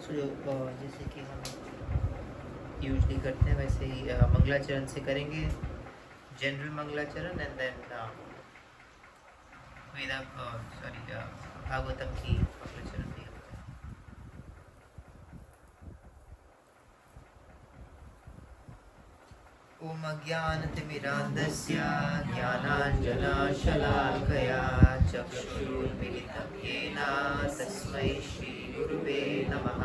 जैसे कि हम यूजली करते हैं वैसे ही मंगलाचरण से करेंगे, जनरल मंगलाचरण एंड देन वेदा भागवतम की मंगलाचरण भी होता है। ओम अज्ञानतिमिरान्धस्य ज्ञानाञ्जनशलाकया चक्षुरुन्मिलितं येन तस्मै श्रीगुरुवे नमः।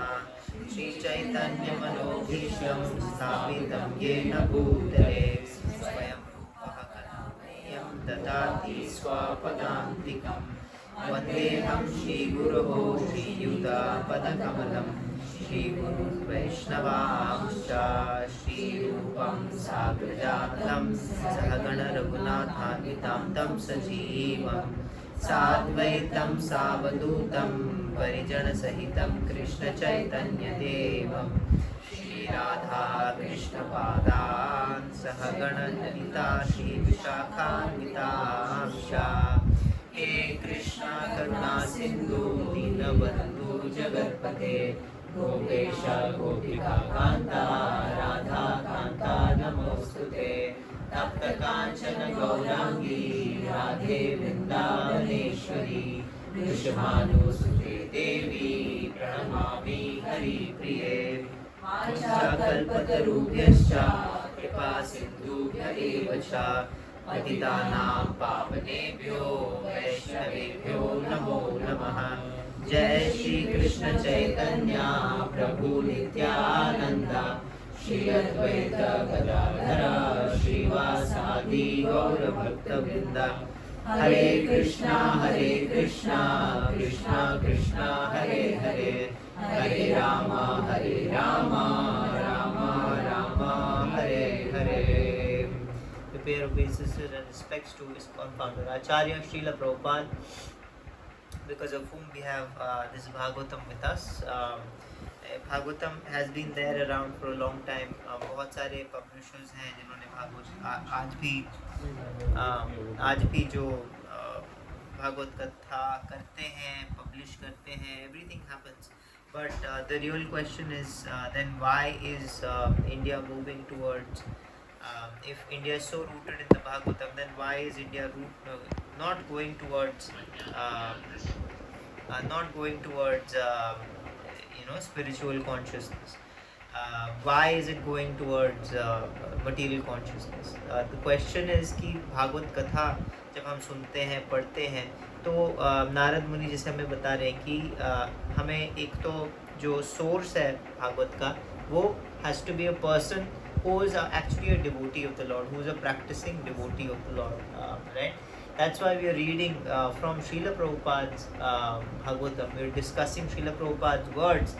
श्रीचैतन्यमनोभीष्टं स्थापितं येन भूतले स्वयं रूपः करुणेयं ददाति स्वपदान्तिकं। वन्देऽहं श्रीगुरोः श्रीयुतापदकमलं श्रीगुरुं वैष्णवांश्च श्रीरूपं साग्रजातं सहगण रघुनाथान्वितां तं सजीवं साद्वैतं सावधूतं परिजनसहितं कृष्णचैतन्यदेवं श्रीराधा कृष्णपादान् सहगण ललिता श्रीविशाखान्वितांश्च। हे कृष्णा करुणा सिंधु दीनबंधु जगत्पते गोपेश गोपिका कांता राधा कांता नमोस्तुते। तप्त कांचन गौरांगी राधे वृंदावनेश्वरी वृषभानुसुते देवी प्रणमामि हरिप्रिये। वाञ्छाकल्पतरुभ्यश्च कृपा सिन्धुभ्य एव च पतितानां पावनेभ्यो वैष्णवेभ्यो नमो नमः। जय श्री कृष्ण चैतन्य प्रभु नित्यानंद श्री अद्वैत गदाधर श्रीवासादि गौर भक्तवृंद। हरे Krishna Krishna Krishna Hare Hare Hare Ram Ram Ram Hare Hare. Prepare obeisances and respects to his founder Acharya Srila Prabhupada, because of whom we have this Bhagavatam with us. Bhagavatam has been there around for a long time. बहुत सारे publishers हैं जिन्होंने आज भी जो भागवत कथा करते हैं, publish करते हैं, everything happens. But the real question is then why is India moving towards if India is so rooted in the Bhagavatam, then why is India not going towards spiritual consciousness? Why is it going towards material consciousness? The question is कि भागवत कथा जब हम सुनते हैं, पढ़ते हैं, तो नारद मुनि जैसे हमें बता रहे हैं कि हमें एक तो जो सोर्स है भागवत का, वो has to be a person who is actually a devotee of the Lord, who is a practicing devotee of the Lord, right? That's why we are reading from Srila Prabhupada's Bhagavatam. We are discussing Srila Prabhupada's words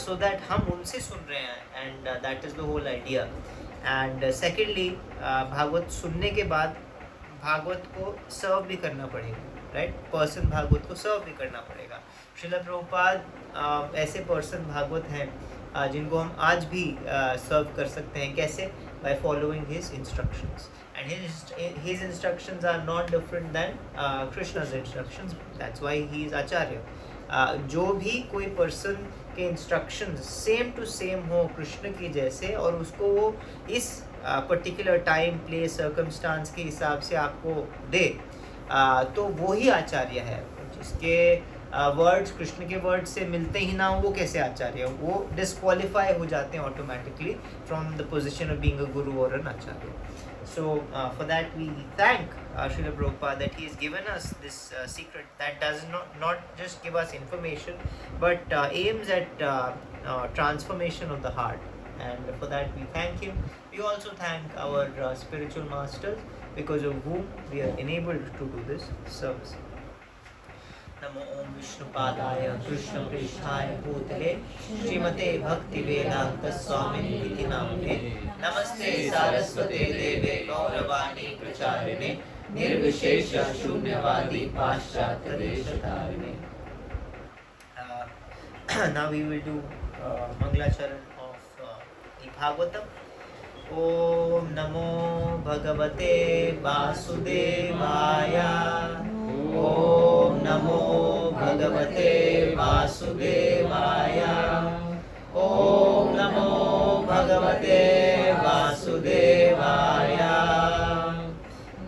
so that हम उनसे सुन रहे हैं, and that is the whole idea. And secondly, Bhagavat सुनने के बाद भागवत को सर्व भी करना पड़ेगा, राइट? पर्सन भागवत को सर्व भी करना पड़ेगा। श्रील प्रभुपाद ऐसे पर्सन भागवत हैं जिनको हम आज भी सर्व कर सकते हैं। कैसे? By following his instructions, and his instructions are not different than Krishna's instructions, that's why he is acharya. जो भी कोई पर्सन के इंस्ट्रक्शंस सेम टू सेम हो कृष्ण के जैसे, और उसको वो इस पर्टिकुलर टाइम प्लेस सर्कमस्टांस के हिसाब से आपको दे, तो वो ही आचार्य है। जिसके वर्ड्स कृष्ण के वर्ड से मिलते ही ना हो, वो कैसे आचार्य हो? वो डिस्क्वालीफाई हो जाते हैं automatically from the position of being a guru और an acharya. So for that we thank Srila Prabhupada that he has given us this secret that does not just give us information, but aims at transformation of the heart, and for that we thank him. We also thank our spiritual masters, because of whom we are enabled to do this service. नमो ओम विष्णुपादाय कृष्णपृष्ठाय भूतले श्रीमते भक्तिवेदांत स्वामिनिति नामिने नमस्ते सारस्वते देवे गौरवाणी प्रचारिणे निर्विशेष शून्यवादी पाश्चात्य देशतारिणे। Now we will do Mangalacharan of the Bhagavatam. ओम नमो भगवते वासुदेवाय। ओम नमो भगवते वासुदेवाय। भगवते वासुदेवाय।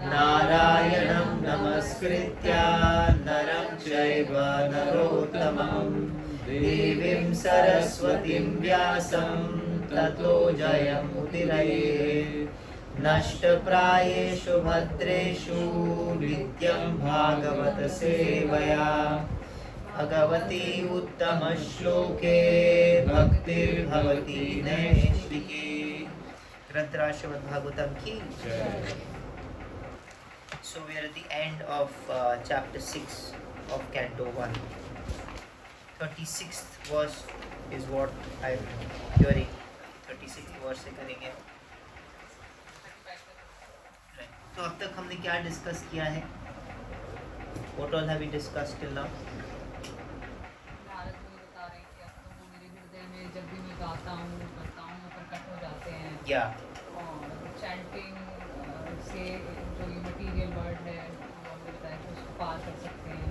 नारायणं नमस्कृत्य नरं चैव नरोत्तमं देवीं सरस्वतीं व्यासं ततो जयमुदीरये। नष्टप्रायेषु भद्रेषु नित्यं भागवत सेवया भगवती उत्तमश्लोके भक्तिर्भवती नैष्टिके। ग्रंथराज श्रीमद् भागवतम की। So we are at the end of chapter 6 of Canto 1. 36th verse is what I'm hearing. 36th verse से करेंगे। तो अब तक हमने क्या डिस्कस किया है? What all have we discussed till now? Narad मुनि बता रहे हैं कि अब तो वो मेरे हृदय में जब भी मैं गाता हूँ करता हूँ प्रकट हो जाते हैं। Yeah. और चैंटिंग से जो ये मटीरियल वर्ल्ड है वो हमने बताया कि उसको पार कर सकते हैं।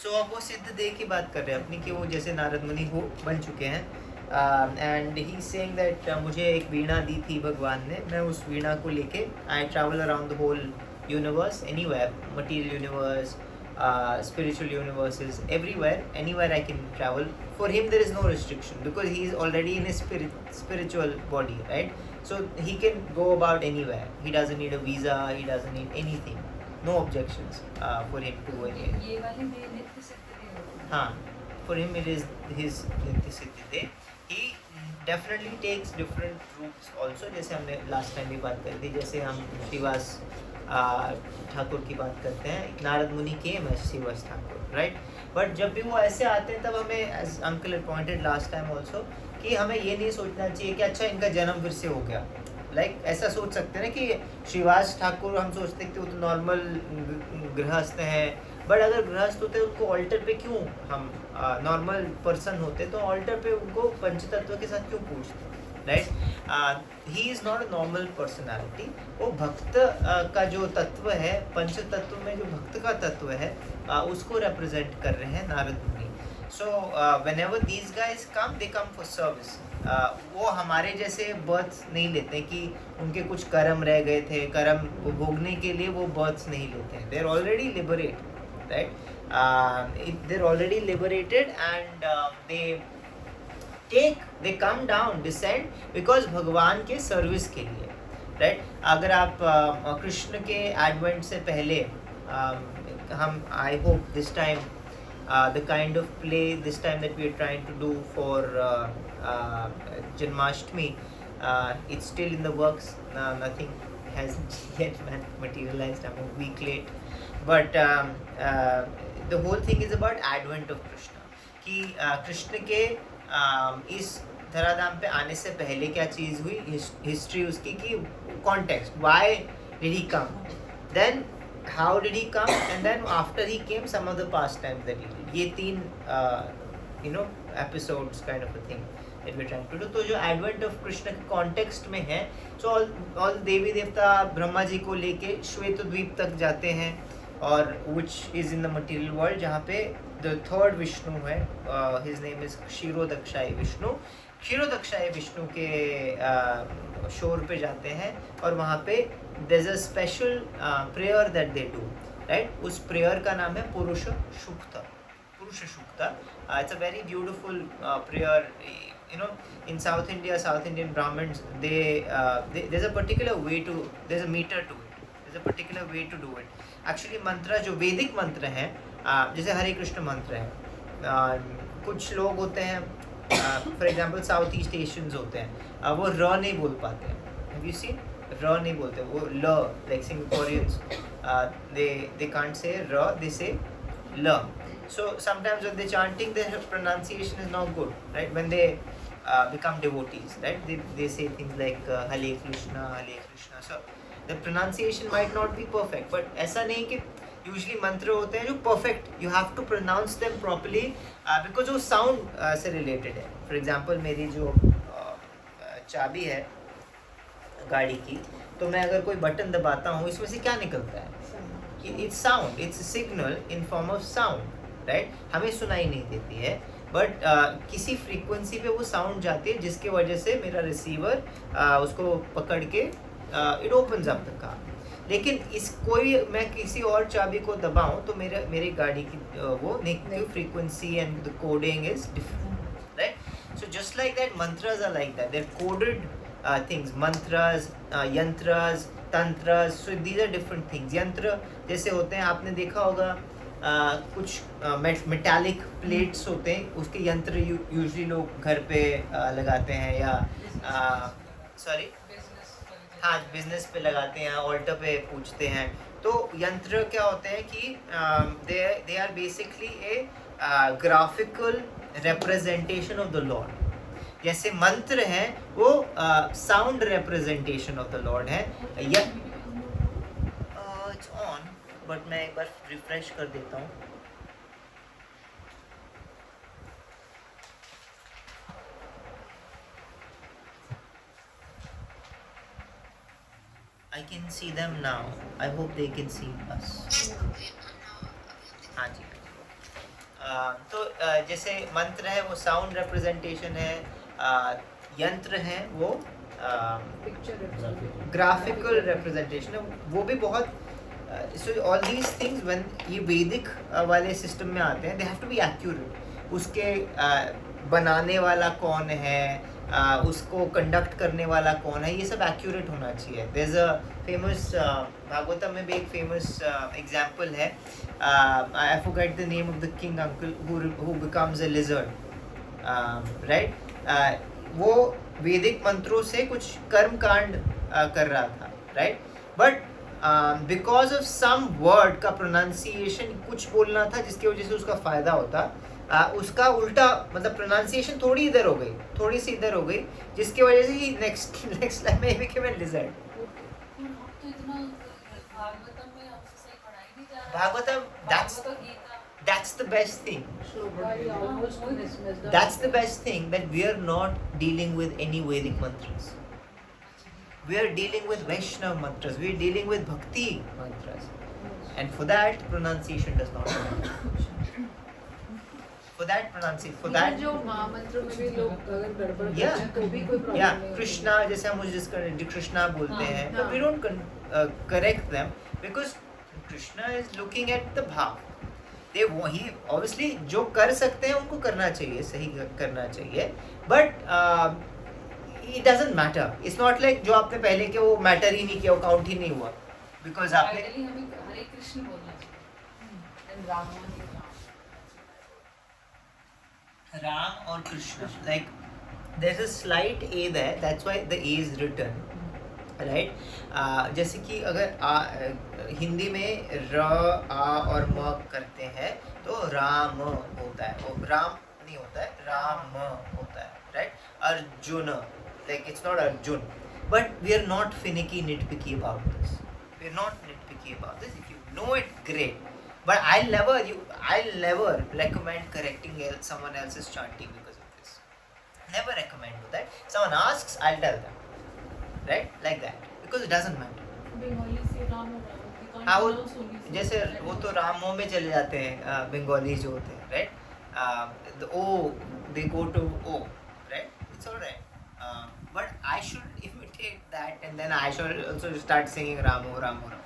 So अब वो सिद्ध देह की बात कर रहे हैं अपनी, कि वो जैसे नारद मुनि हो बन चुके हैं। एंड ही सेइंग दैट मुझे एक वीणा दी थी भगवान ने, मैं उस वीणा को लेके I travel around the whole universe, anywhere, material universe, spiritual universes, anywhere I can travel. For him there is no restriction because he is already in a spiritual body, right? So he can go about anywhere. He doesn't need a visa, he doesn't need anything, no objections for him to go anywhere. ये वाली में नित्य सिद्ध देह होती है। हाँ, for him it is his nitya siddhi day. He definitely takes different routes also, जैसे हमने last time भी बात करी थी, जैसे हम श्रीवास ठाकुर की बात करते हैं, नारद मुनि के श्रीवास ठाकुर, राइट? बट जब भी वो ऐसे आते हैं तब हमें, as uncle pointed last time also, कि हमें ये नहीं सोचना चाहिए कि अच्छा इनका जन्म फिर से हो गया। लाइक ऐसा सोच सकते हैं ना कि श्रीवास ठाकुर, हम सोचते हैं कि वो तो नॉर्मल गृहस्थ हैं, बट अगर गृहस्थ होते उनको ऑल्टर पे क्यों, हम नॉर्मल पर्सन होते तो ऑल्टर पे उनको पंचतत्व के साथ क्यों पूछते, right? He is not a normal personality. वो भक्त का जो तत्व है, पंच तत्व में जो भक्त का तत्व है, उसको रिप्रेजेंट कर रहे हैं नारद मुनि। So whenever these guys come, they come for service. वो हमारे जैसे बर्थ्स नहीं लेते कि उनके कुछ कर्म रह गए थे, कर्म भोगने के लिए वो बर्थ्स नहीं लेते हैं। They are already liberated, right? They are already liberated and they come down, descend, because भगवान के सर्विस के लिए, राइट? अगर आप कृष्ण के एडवेंट से पहले, हम I hope this time the kind of play this time that we are trying to do for Janmashtami, it's still in the works. Nothing has yet materialized. I'm a week late, but the whole thing is about advent of Krishna, कि कृष्ण के इस धराधाम पे आने से पहले क्या चीज़ हुई, history उसकी, कि context, why did he come, then how did he come, and then after he came some of the past times that he did. ये तीन episodes kind of a thing that we are trying to do. तो जो advent of Krishna के context में है, so all देवी देवता ब्रह्मा जी को लेके श्वेत द्वीप तक जाते हैं, और which is in the material world, जहाँ पे द थर्ड विष्णु है, his name is Kshirodakshayi Vishnu. Kshirodakshayi Vishnu के शोर पे जाते हैं, और वहाँ पे there is a special prayer that they do, right? उस प्रेयर का नाम है Purusha Sukta. Purusha Sukta, it's a very beautiful prayer. You know, in South India, South Indian Brahmins, there's a particular way to, there's a meter to it, there's a particular way to do it. Actually मंत्र जो वैदिक मंत्र हैं, जैसे हरे कृष्ण मंत्र है, कुछ लोग होते हैं, for example south east Asians होते हैं, वो र नहीं बोल पाते हैं। Have you seen? र नहीं बोलते, वो ल, like Singaporeans, they can't say र, they say ल. So sometimes when they chanting, their pronunciation is not good, right? When they become devotees, right? They say things like Hare Krishna, Hare Krishna. So the pronunciation might not be perfect, but ऐसा नहीं कि usually मंत्र होते हैं जो perfect, you have to pronounce them properly, because वो sound से related है। फॉर एग्जांपल मेरी जो चाबी है गाड़ी की, तो मैं अगर कोई बटन दबाता हूँ, इसमें से क्या निकलता है? It's sound, it's signal in form of sound, right? हमें सुनाई नहीं देती है, बट किसी फ्रीक्वेंसी पे वो साउंड जाती है जिसके वजह से मेरा रिसीवर उसको पकड़ के it opens up the car. लेकिन इस कोई मैं किसी और चाबी को दबाऊं तो मेरी गाड़ी की वो negative frequency and the coding is different, right? So just like that mantras are like that, they are coded things, mantras, yantras, tantras, so these are different things. यंत्र जैसे होते हैं, आपने देखा होगा कुछ मेटालिक प्लेट्स होते हैं, उसके यंत्र यूजुअली लोग घर पे लगाते हैं या सॉरी हाँ बिजनेस पे लगाते हैं, ऑल्टर पे पूछते हैं। तो यंत्र क्या होते हैं कि they are basically a graphical representation of the Lord. जैसे मंत्र है वो sound representation of the Lord है। इट्स ऑन, बट मैं एक बार रिफ्रेश कर देता हूँ। I can see them now. I hope they can see us. हाँ जी। तो जैसे मंत्र है वो साउंड रिप्रेजेंटेशन है, यंत्र है वो ग्राफिकल रिप्रेजेंटेशन है, वो भी बहुत। So all these things when ये वैदिक वाले सिस्टम में आते हैं, they have to be accurate. उसके बनाने वाला कौन है, उसको कंडक्ट करने वाला कौन है, ये सब एक्यूरेट होना चाहिए। There is a famous Bhagavatam में भी एक फेमस एग्जांपल है, I forget the name of the king uncle who becomes a lizard, right? वो वैदिक मंत्रों से कुछ कर्म कांड कर रहा था, right? But because of some word का प्रोनाउंसिएशन कुछ बोलना था जिसकी वजह से उसका फायदा होता, उसका उल्टा मतलब प्रोनाउंसिएशन थोड़ी इधर हो गई, थोड़ी सी इधर हो गई, जिसकी वजह से ही नेक्स्ट लाइन में became a lizard. Bhagavatam that's the best thing. That's the best thing, that we are not dealing with any Vedic mantras. We are dealing with Vaishnava mantras. We are dealing with Bhakti mantras. And for that, pronunciation does not matter. For that pronunciation, for that जो महामंत्रों में भी लोग अगर गड़बड़ करते Yeah. हैं तो भी कोई प्रॉब्लम yeah, नहीं Krishna जैसे हम मुझे कृष्णा बोलते हैं, तो we don't correct them because Krishna is looking at the भाव। they वही obviously जो कर सकते हैं उनको करना चाहिए, सही करना चाहिए, but it doesn't matter. It's not like जो आपने पहले किया वो मैटर ही नहीं किया, वो काउंट ही नहीं हुआ, because आपने Ideally हमें हरे कृष्ण बोलना चाहिए and Ram or Krishna, like there's a slight A there, that's why the A is written, right? जैसे कि अगर हिंदी में र आ और म करते हैं तो राम होता है, वो राम नहीं होता है, राम होता है, right? Arjun, like it's not Arjun, but we are not finicky nitpicky about this. We are not nitpicky about this. If you know it, great. But I'll never recommend correcting someone else's chanting because of this. Never recommend do that. Someone asks, I'll tell them, right? Like that, because it doesn't matter. Bengali से राम हो हाँ वो रहा जैसे वो तो रामो में चले जाते हैं, बंगाली जो होते हैं, right? The O, they go to O, right? It's alright. But I should imitate that, and then I should also start singing Ramo, Ramo, Ramo.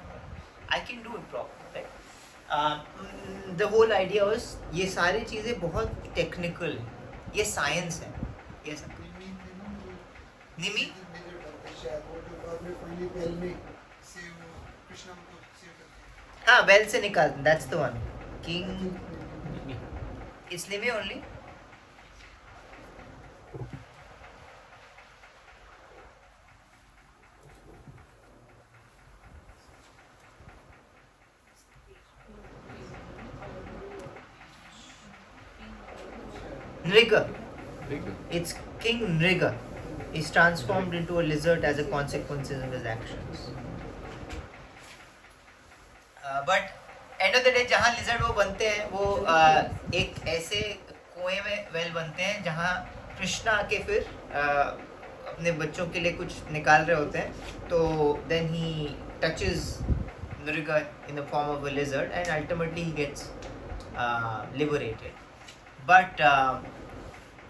I can do it properly, right? The whole idea was ये सारी चीज़ें बहुत technical, ये science है, ये सब निमी हाँ well से निकालते, दैट्स द वन किंग, इसलिए में only Nriga. It's King Nriga. He's transformed into a lizard as a consequence of his actions. But end of the day जहाँ lizard वो बनते हैं वो एक ऐसे कुएं में वेल बनते हैं जहाँ कृष्णा आके फिर अपने बच्चों के लिए कुछ निकाल रहे होते हैं, तो then he touches Nriga in the form of a lizard and ultimately he gets liberated. But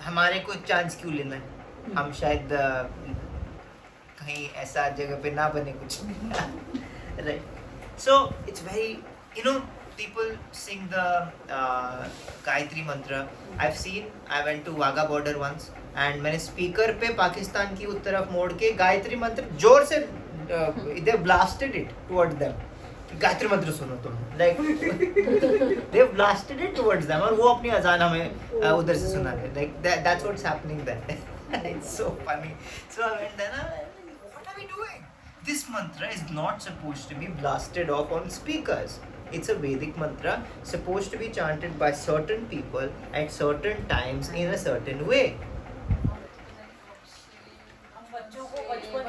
हमारे को चांस क्यों लेना है, हम शायद कहीं ऐसा जगह पे ना बने कुछ right. So it's very people sing the Gayatri mantra. I've seen, I went to Wagah border once and मैंने स्पीकर पे पाकिस्तान की उस तरफ मोड़ के गायत्री मंत्र जोर से they blasted it towards them. Gayatri मंत्र सुनो तुम, like they blasted it towards them और वो अपनी अजान हमें उधर से सुना रहे, like that's what's happening there. It's so funny. So I went there, what are we doing? This mantra is not supposed to be blasted off on speakers. It's a Vedic mantra supposed to be chanted by certain people at certain times in a certain way. हम बच्चों को बचपन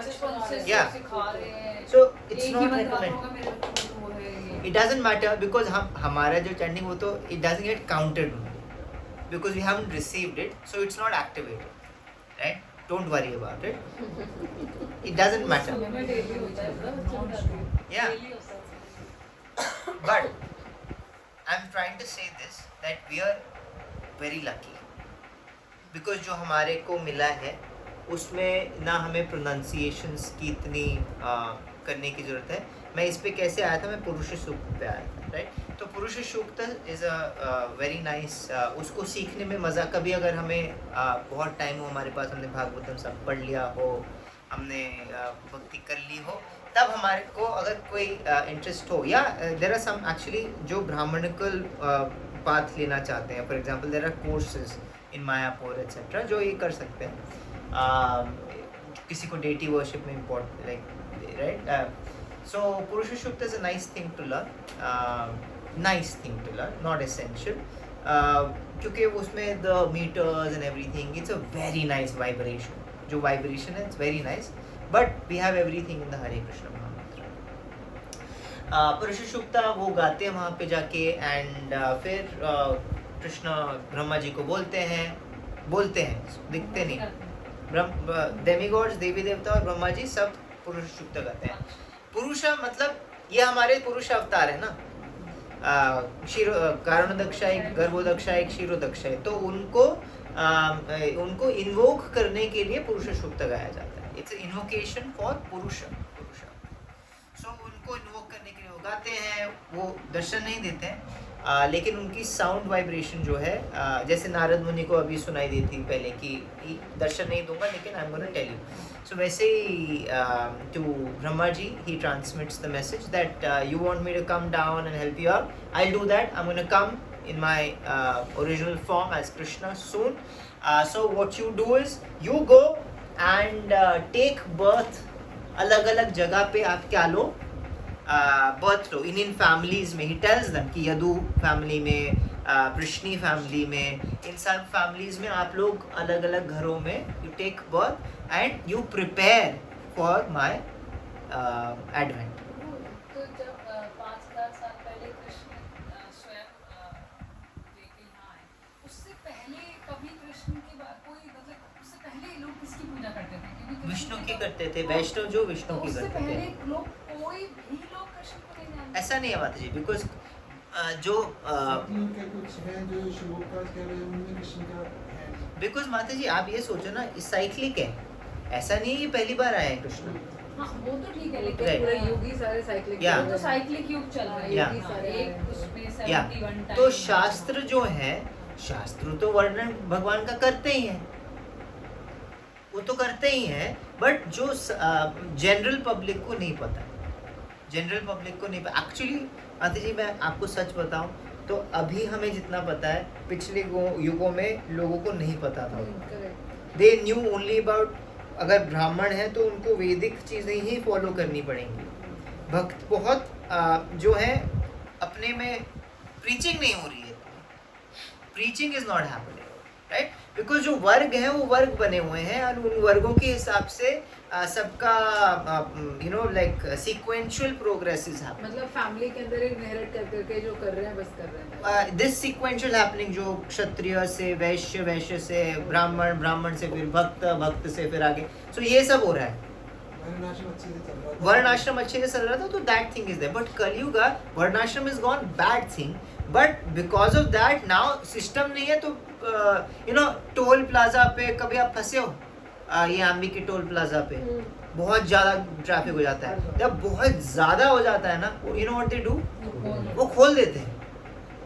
से Yeah. सिखा रहे हैं. So it's एक ही not मंत्र recommended. होगा, मेरे बच्चों को वो है ये. It doesn't matter because हमारा जो chanting वो तो it doesn't get counted only because we haven't received it, so it's not activated, right? Don't worry about it. It doesn't matter. समय में daily होता है, non-stop. Yeah. Daily होता है. But I'm trying to say this that we are very lucky because जो हमारे को मिला है उसमें ना हमें प्रोनाउंसिएशंस की इतनी करने की ज़रूरत है. मैं इस पे कैसे आया था, मैं पुरुष सूक्त पे आया था, राइट. तो पुरुष सूक्त इज़ अ वेरी नाइस, उसको सीखने में मज़ा. कभी अगर हमें बहुत टाइम हो हमारे पास, हमने भागवतम सब पढ़ लिया हो, हमने भक्ति कर ली हो, तब हमारे को अगर कोई इंटरेस्ट हो या देर आर सम एक्चुअली जो ब्राह्मणिकल पाथ लेना चाहते हैं, for example there are courses in Mayapur etcetera जो ये कर सकते हैं. किसी को डेटी वर्शिप में important like right. So Purusha Sukta is a nice thing to learn, not essential, क्योंकि उसमें the metres and everything, it's a very nice vibration. जो वाइब्रेशन है it's very nice, but we have everything in the हरे कृष्ण महामंत्र. पुरुष सूक्त वो गाते हैं वहाँ पे जाके एंड फिर कृष्ण ब्रह्मा जी को बोलते हैं, दिखते नहीं. डेमिगॉड्स, देवी देवता और ब्रह्मा जी सब पुरुष सूक्त गाते हैं. पुरुष मतलब ये हमारे पुरुष अवतार है ना, कारणोदक्षा एक, गर्भोदक्षा एक, क्षीरोदक्षा एक, तो उनको इन्वोक करने के लिए पुरुष सूक्त गाया जाता है. इट्स इन्वोकेशन फॉर पुरुष. सो उनको इन्वोक करने के लिए वो गाते हैं. वो दर्शन नहीं देते हैं, लेकिन उनकी साउंड वाइब्रेशन जो है, जैसे नारद मुनि को अभी सुनाई दी थी पहले कि दर्शन नहीं दूंगा लेकिन I am gonna tell you. So वैसे ही to Brahma ji he transmits the message that you want me to come down and help you out, I will do that, I am gonna come in my original form as Krishna soon. So what you do is you go and take birth अलग अलग जगह पे आप क्या लो, birth लो इन families में. He tells them कि Yadu family में, Krishni family में, इन सब फैमिलीज में आप लोग अलग अलग घरों में you take birth and you prepare for my advent. तो जब 5000 साल पहले कृष्ण स्वयं लेके यहाँ आए, उससे पहले कभी कृष्ण की बात कोई, मतलब उससे पहले लोग किसकी पूजा करते थे? क्योंकि कृष्ण विष्णु की तो- करते थे, वैष्णव जो विष्णु तो की उससे करते पहले थे. लोग कोई भी लोग कृष्ण को नहीं जानते. ऐसा नहीं है माता जी, बिकॉज जो साथियों के कुछ हैं जो शिवोपास कह रहे हैं, उनमें कृष्ण का है. बिकॉज माता जी आप ये सोचो ना, इस साइक्लिक है, ऐसा नहीं है ये पहली बार आए हैं कृष्ण. हाँ, वो तो ठीक है, लेकिन Right. पूरा युग ही सारे साइक्लिक Yeah. वो तो साइक्लिक युग चल रहा है. Yeah. हाँ, एक उसमें या 71 टाइम. तो शास्त्र जो है, शास्त्र तो वर्णन भगवान का करते ही हैं, वो तो करते ही हैं, बट जो जनरल पब्लिक को नहीं पता, जनरल पब्लिक को नहीं पता. एक्चुअली माता जी मैं आपको सच बताऊं तो अभी हमें जितना पता है, पिछले युगों में लोगों को नहीं पता था. दे न्यू ओनली अबाउट, अगर ब्राह्मण है तो उनको वैदिक चीज़ें ही फॉलो करनी पड़ेंगी. भक्त बहुत जो है अपने में प्रीचिंग नहीं हो रही है, preaching is not happening, right. Because जो वर्ग हैं वो वर्ग बने हुए हैं और उन वर्गों के हिसाब से सबका you know like sequential progress is happening. मतलब फैमिली के अंदर इनहेरिट कर करके जो कर रहे हैं बस कर रहे हैं. दिस सीक्वेंशियल हैपनिंग, जो क्षत्रिय से वैश्य, वैश्य से ब्राह्मण, ब्राह्मण से फिर भक्त, भक्त से फिर आगे. सो ये सब हो रहा है. वर्णाश्रम अच्छे से चल रहा था. वर्णाश्रम अच्छे से चल रहा था, तो that thing is there. But Kalyug varnashrama is gone bad thing, but because of that now system नहीं है तो यू नो टोल प्लाजा पे कभी आप फंसे हो? ये आम्बी के टोल प्लाजा पे बहुत ज़्यादा ट्रैफिक हो जाता है। जब बहुत ज़्यादा हो जाता है ना, you know what they do, वो खोल देते हैं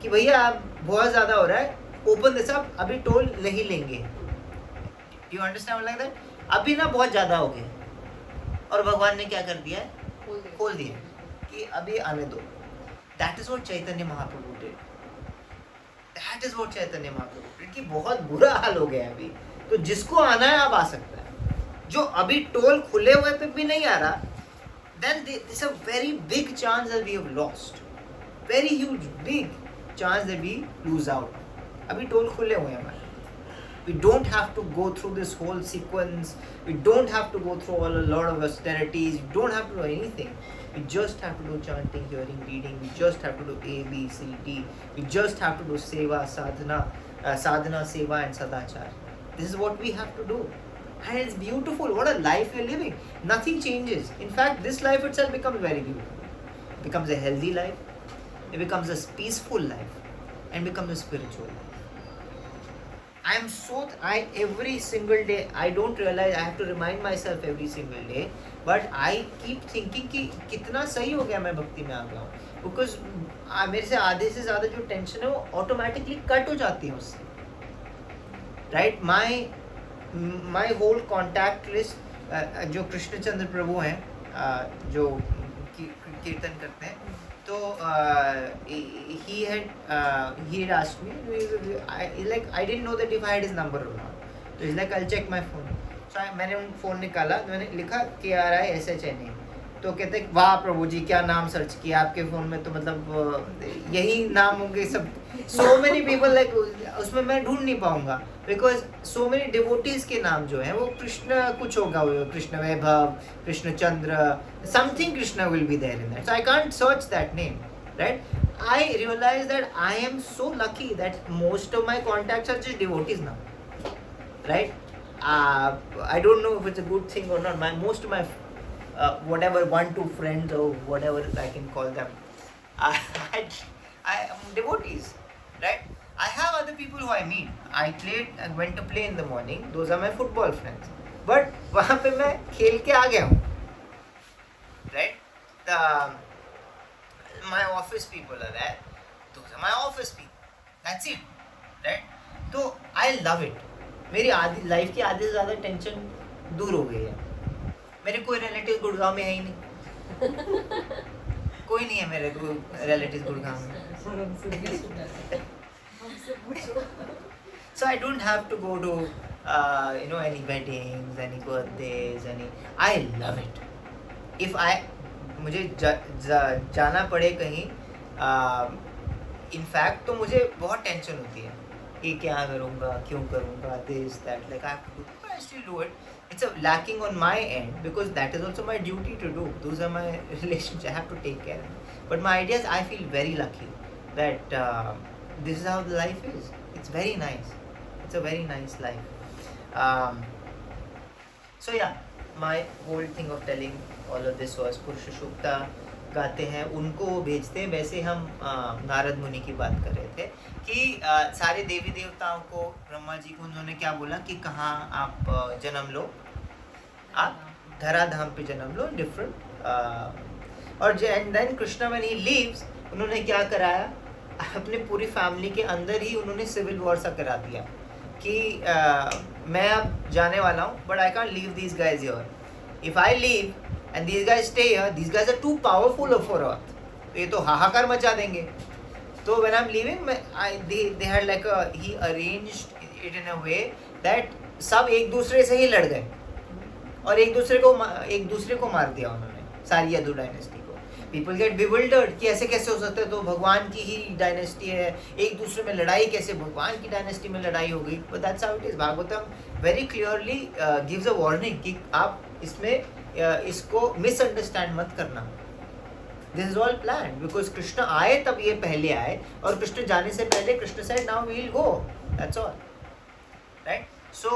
कि भैया आप बहुत ज़्यादा हो रहा है, ओपन दिस अप, अभी टोल नहीं लेंगे। You understand like that? अभी ना बहुत ज़्यादा हो गया, और भगवान ने क्या कर दिया है? खोल दिया कि अभी आने दो। That is what Chaitanya Mahaprabhu did. That is what Chaitanya Mahaprabhu did कि बहुत बुरा हाल हो गया है अभी, तो जिसको आना है अब आ सकता है। जो अभी टोल खुले हुए पे भी नहीं आ रहा, then there's a very big chance that we have lost, very huge big chance that we lose out. अभी टोल खुले हुए हैं हमारे, we don't have to go through this whole sequence, we don't have to go through a lot of austerities, we don't have to do anything, we just have to do chanting, hearing, reading, we just have to do A, B, C, D, we just have to do seva, sadhana, seva and sadachar. This is what we have to do. And it's beautiful. What a life we're living. Nothing changes. In fact, this life itself becomes very beautiful. It becomes a healthy life. It becomes a peaceful life. And becomes a spiritual life. Every single day, I don't realize, I have to remind myself every single day. But I keep thinking कि कितना सही हो गया मैं भक्ति में आ गया हूँ. Because मेरे से आधे से ज़्यादा जो टेंशन है वो ऑटोमेटिकली कट हो जाती है उससे. Right? My whole contact list, जो कृष्णचंद्र प्रभु हैं, जो कीर्तन करते हैं, तो he had asked me, I didn't know that if I had his number or not. So he's like, I'll check my phone. So मैंने उन फ़ोन निकाला, मैंने लिखा KRISHNA, तो कहते वाह प्रभु जी क्या नाम सर्च किया आपके फ़ोन में, तो मतलब यही नाम होंगे सब. So many people like, उसमें मैं ढूंढ नहीं पाऊंगा, because so many devotees के नाम जो हैं वो कृष्ण कुछ होगा, कृष्ण वैभव, कृष्ण चंद्र, something Krishna will be there in that. So I can't search that name, right? I realize that I am so lucky that most of my contacts are just devotees now, right? I don't know if it's a good thing or not. Most of my whatever 1-2 friends or whatever I can call them, I am devotees, right? I have other people who I meet. I went to play in the morning. Those are my football friends. But वहाँ पे मैं खेल के आ गया हूँ, right? My office people are there. Those are my office people. That's it, right? तो I love it. मेरी आधी लाइफ की आधे से ज़्यादा टेंशन दूर हो गई है. मेरे कोई रिलेटिव गुड़गांव में है ही नहीं. कोई नहीं है मेरे रिलेटिव गुड़गांव में. So I don't have to go to any weddings, any birthdays, I love it. If मुझे जाना पड़े कहीं, in fact तो मुझे बहुत टेंशन होती है कि क्या करूँगा, क्यों करूँगा, this that, like I have to do, but I still do it. It's a lacking on my end because that is also my duty to do. Those are my relationships. I have to take care of them. But my idea is I feel very lucky that this is how the life is. It's very nice. It's a very nice life. So yeah, my whole thing of telling all of this was पुरुष सूक्ता गाते हैं, उनको भेजते हैं. वैसे हम नारद मुनि की बात कर रहे थे कि सारे देवी देवताओं को, ब्रह्मा जी को उन्होंने क्या बोला कि कहाँ आप जन्म लो, आप धराधाम पे जन्म लो, डिफरेंट. और and then Krishna when he leaves, उन्होंने क्या कराया, अपने पूरी फैमिली के अंदर ही उन्होंने सिविल वॉर सा करा दिया कि मैं अब जाने वाला हूँ, but I can't leave these guys here. If I leave and these guys stay here, these guys are too powerful for earth. तो ये तो हाहाकार मचा देंगे. तो when I'm leaving, they had like he arranged it in a way that सब एक दूसरे से ही लड़ गए और एक दूसरे को मार दिया उन्होंने, सारी यदु डायनेस्टी को. People get bewildered कि ऐसे कैसे हो सकता है, तो भगवान की ही डायनेस्टी है, एक दूसरे में लड़ाई कैसे, भगवान की डायनेस्टी में लड़ाई हो गई. But that's how it is. Bhagavatam very clearly gives a warning कि आप इसको मिसअंडरस्टैंड मत करना. This is all plan because Krishna आए तब ये पहले आए, और कृष्ण जाने से पहले Krishna said now we will go, that's all, right. So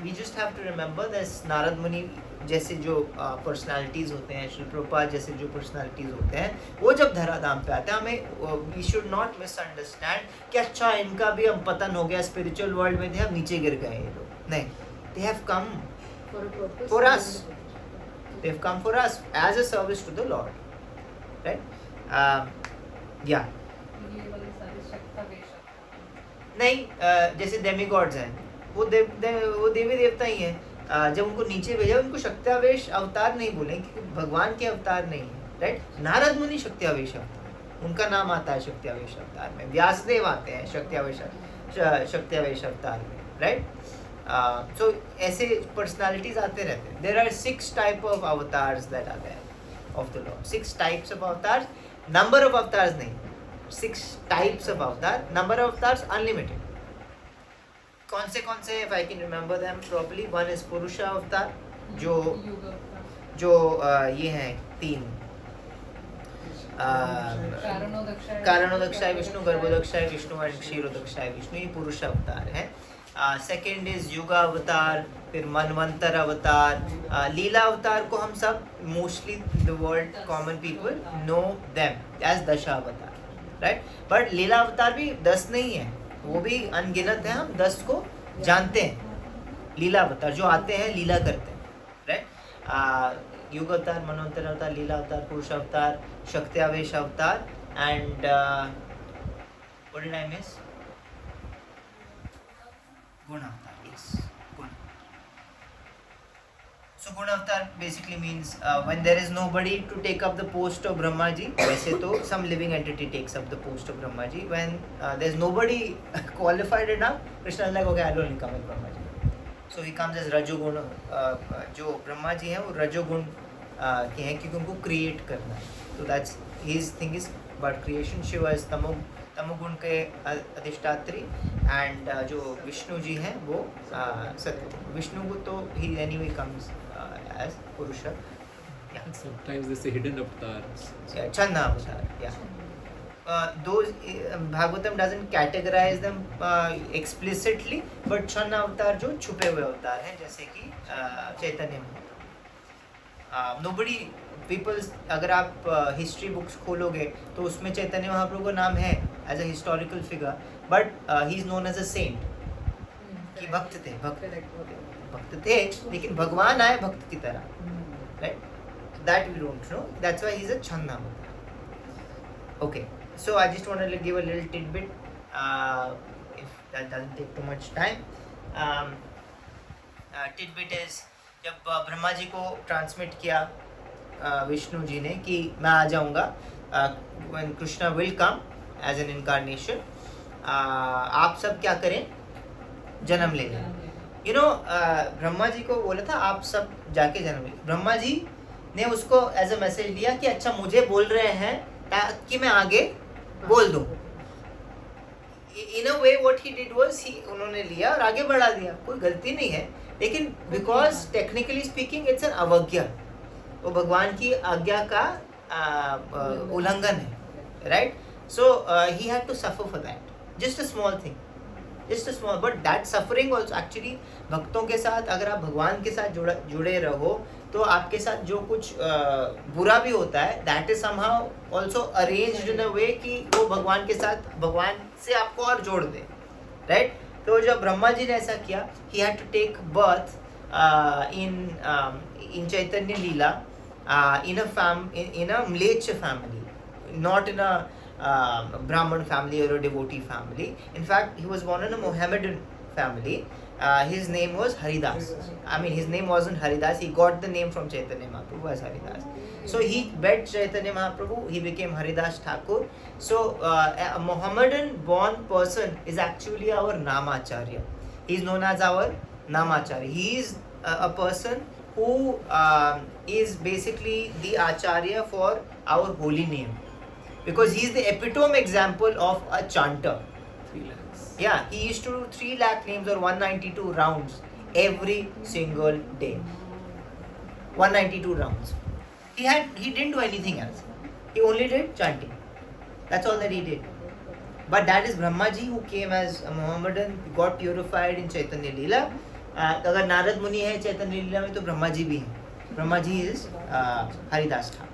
we just have to remember that Narad Muni जैसे जो पर्सनालिटीज़ होते हैं, श्री प्रभुपाद जैसे जो पर्सनालिटीज़ होते हैं, वो जब धराधाम पे आते हैं, हमें वी शुड नॉट मिसअंडरस्टैंड कि अच्छा इनका भी हम पतन हो गया स्पिरिचुअल वर्ल्ड में, थे अब नीचे गिर गए ये लोग. नहीं, they have come For a purpose. For us. they've come for us as a service to the Lord, right? Yeah. ये वाले सारे शक्तावेश नहीं, जैसे डेमीगॉड्स हैं, वो वो देवी देवता ही हैं. जब उनको नीचे भेजा, उनको शक्त्यावेश अवतार नहीं बोले क्योंकि भगवान के अवतार नहीं है, राइट? नारद मुनि शक्त्यावेश अवतार, उनका नाम आता है शक्त्यावेश अवतार में. व्यासदेव आते हैं शक्त्यावेश अवतार में, राइट? सो ऐसे पर्सनालिटीज आते रहते हैं. There are 6 type of avatars that are there of the Lord. 6 types of avatars, number of avatars नहीं, 6 types of avatar, number of avatars unlimited. कौन से if I can remember them properly. One is purusha avatar, जो ये हैं 3 कारणोदक्षाय विष्णु, गर्भोदक्षाय विष्णु और क्षीरोदक्षाय विष्णु, ये पुरुष अवतार है. सेकेंड इज युगा अवतार, फिर मनवंतर अवतार. लीला अवतार को हम सब mostly the world common people know them as Dashavatar, right? But लीला अवतार भी 10 नहीं है, वो भी अनगिनत है. हम 10 को जानते हैं लीला अवतार, जो आते हैं लीला करते हैं, राइट? युग अवतार, मनवंतर अवतार, लीला अवतार, पुरुष अवतार, शक्त्यावेश अवतार and what did I miss? गुण अवतार. yes, गुण. So गुण अवतार basically means when there is nobody to take up the post of Brahma ji. वैसे तो some living entity takes up the post of Brahma ji. When there is nobody qualified enough, Krishna is like, okay, I don't come as Brahma ji. So he comes as Rajogun. जो ब्रह्मा जी हैं वो रजोगुण के हैं क्योंकि उनको create करना है. So that's his thing is about creation. Shiva is तमोगुण के अधिष्ठात्री एंड जो विष्णु जी हैं वो सत्य. विष्णु को तो ही एनीवे कम्स एज पुरुष. Sometimes they say hidden avatars. छंदा अवतार. Those Bhagavatam doesn't categorize them explicitly, but छंदा अवतार जो छुपे हुए अवतार हैं, जैसे कि चैतन्य. nobody people, अगर आप हिस्ट्री बुक्स खोलोगे तो उसमें चैतन्य महाप्रभु का नाम है as a historical figure, but he is known as a saint. कि भक्त थे लेकिन भगवान आए भक्त की तरह, right? That we don't know, that's why he is a छंदा. Okay, so I just want to give a little tidbit if that doesn't take too much time. Tidbit is जब ब्रह्मा जी को ट्रांसमिट किया विष्णु जी ने कि मैं आ जाऊंगा, when Krishna will come as an incarnation, आप सब क्या करें, जन्म ले लें. यू नो, ब्रह्मा जी को बोला था आप सब जाके जन्म ले. ब्रह्मा जी ने उसको एज अ मैसेज दिया कि अच्छा मुझे बोल रहे हैं ताकि मैं आगे बोल दूं. In a way what he did was उन्होंने लिया और आगे बढ़ा दिया. कोई गलती नहीं है, लेकिन because technically speaking it's an अवज्ञा, वो भगवान की आज्ञा का उल्लंघन है, right? So he had to suffer for that. Just a small thing, just a small, but that suffering also actually भक्तों के साथ, अगर आप भगवान के साथ जुड़े रहो तो आपके साथ जो कुछ बुरा भी होता है that is somehow also arranged in a way कि वो भगवान के साथ, भगवान से आपको और जोड़ दे, राइट? तो जब ब्रह्मा जी ने ऐसा किया, he had to take birth in Chaitanya Leela, in a Mleccha family, not in a Brahman family or a devotee family. In fact, he was born in a Mohammedan family. His name was Haridas. I mean, his name wasn't Haridas. He got the name from Chaitanya Mahaprabhu as Haridas. So he met Chaitanya Mahaprabhu. He became Haridas Thakur. So a Mohammedan born person is actually our Namacharya. He is known as our Namacharya. He is a person who is basically the Acharya for our holy name, because he is the epitome example of a chanter. 3 lakhs. Yeah, he used to do 3 lakh names or 192 rounds every single day. 192 rounds. He didn't do anything else. He only did chanting. That's all that he did. but that is Brahma ji who came as a Mohammedan, got purified in Chaitanya Leela. अगर नारद मुनि है चैतन्य लीला में तो ब्रह्मा जी भी हैं. Brahma ji is Haridas Thakur.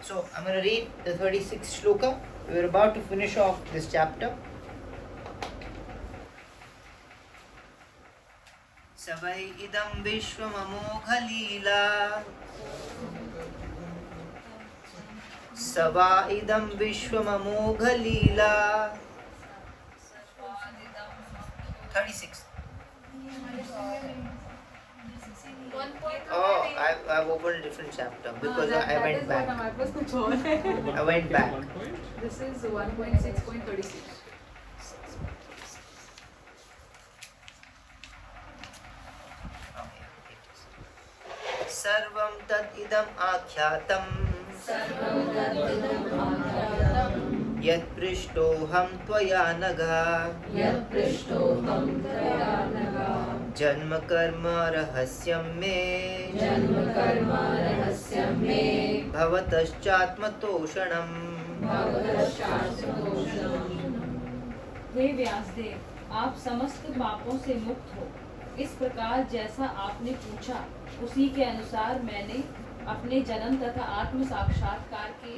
So I'm going to read the 36th shloka. We're about to finish off this chapter. Savai idam vishwam amogha leela. Sava idam vishwam amogha leela. 36. Oh, I've opened a different chapter because I went back. I went back. One point. This is 1.6.36. सर्वं तत् इदम् आख्यातं यत् पृष्टोऽहं त्वया नघा जन्म कर्म रहस्यं मे भवतश्चात्मतोषणम्. हे व्यासदेव, आप समस्त पापों से मुक्त हो. इस प्रकार जैसा आपने पूछा उसी के अनुसार मैंने अपने जन्म तथा आत्म साक्षात्कार के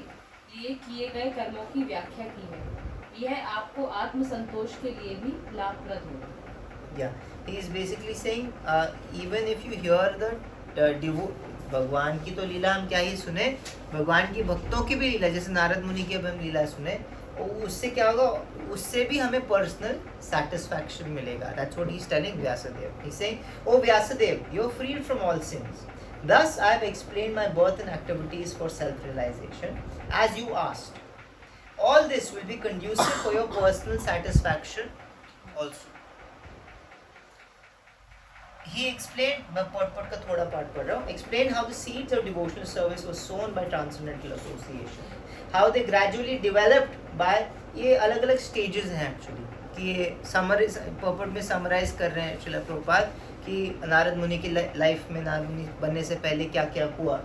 लिए किए गए कर्मों की व्याख्या की है. यह आपको आत्म संतोष के लिए भी लाभप्रद होगा. Yeah, he is basically saying even if you hear the भगवान की तो लीला हम क्या ही सुने, भगवान की भक्तों की भी लीला, जैसे नारद मुनि की अब हम लीला सुने, उससे क्या होगा, उससे भी हमें पर्सनल सेटिस्फैक्शन मिलेगा. That's what he's telling Vyasadeva. He's saying, "Oh Vyasadeva, you're freed from all sins. Thus I have explained my birth and activities for self-realization, as you asked. All this will be conducive for your personal satisfaction also." He explained, मैं पढ़ का थोड़ा part पढ़ रहा हूँ. Explained how the seeds of devotional service was sown by transcendental association. How they gradually developed by, ये अलग अलग stages हैं actually, कि ये समराइज पर्पट में समराइज कर रहे हैं श्रील प्रभुपाद कि नारद मुनि की लाइफ में, नारद मुनि बनने से पहले क्या क्या हुआ.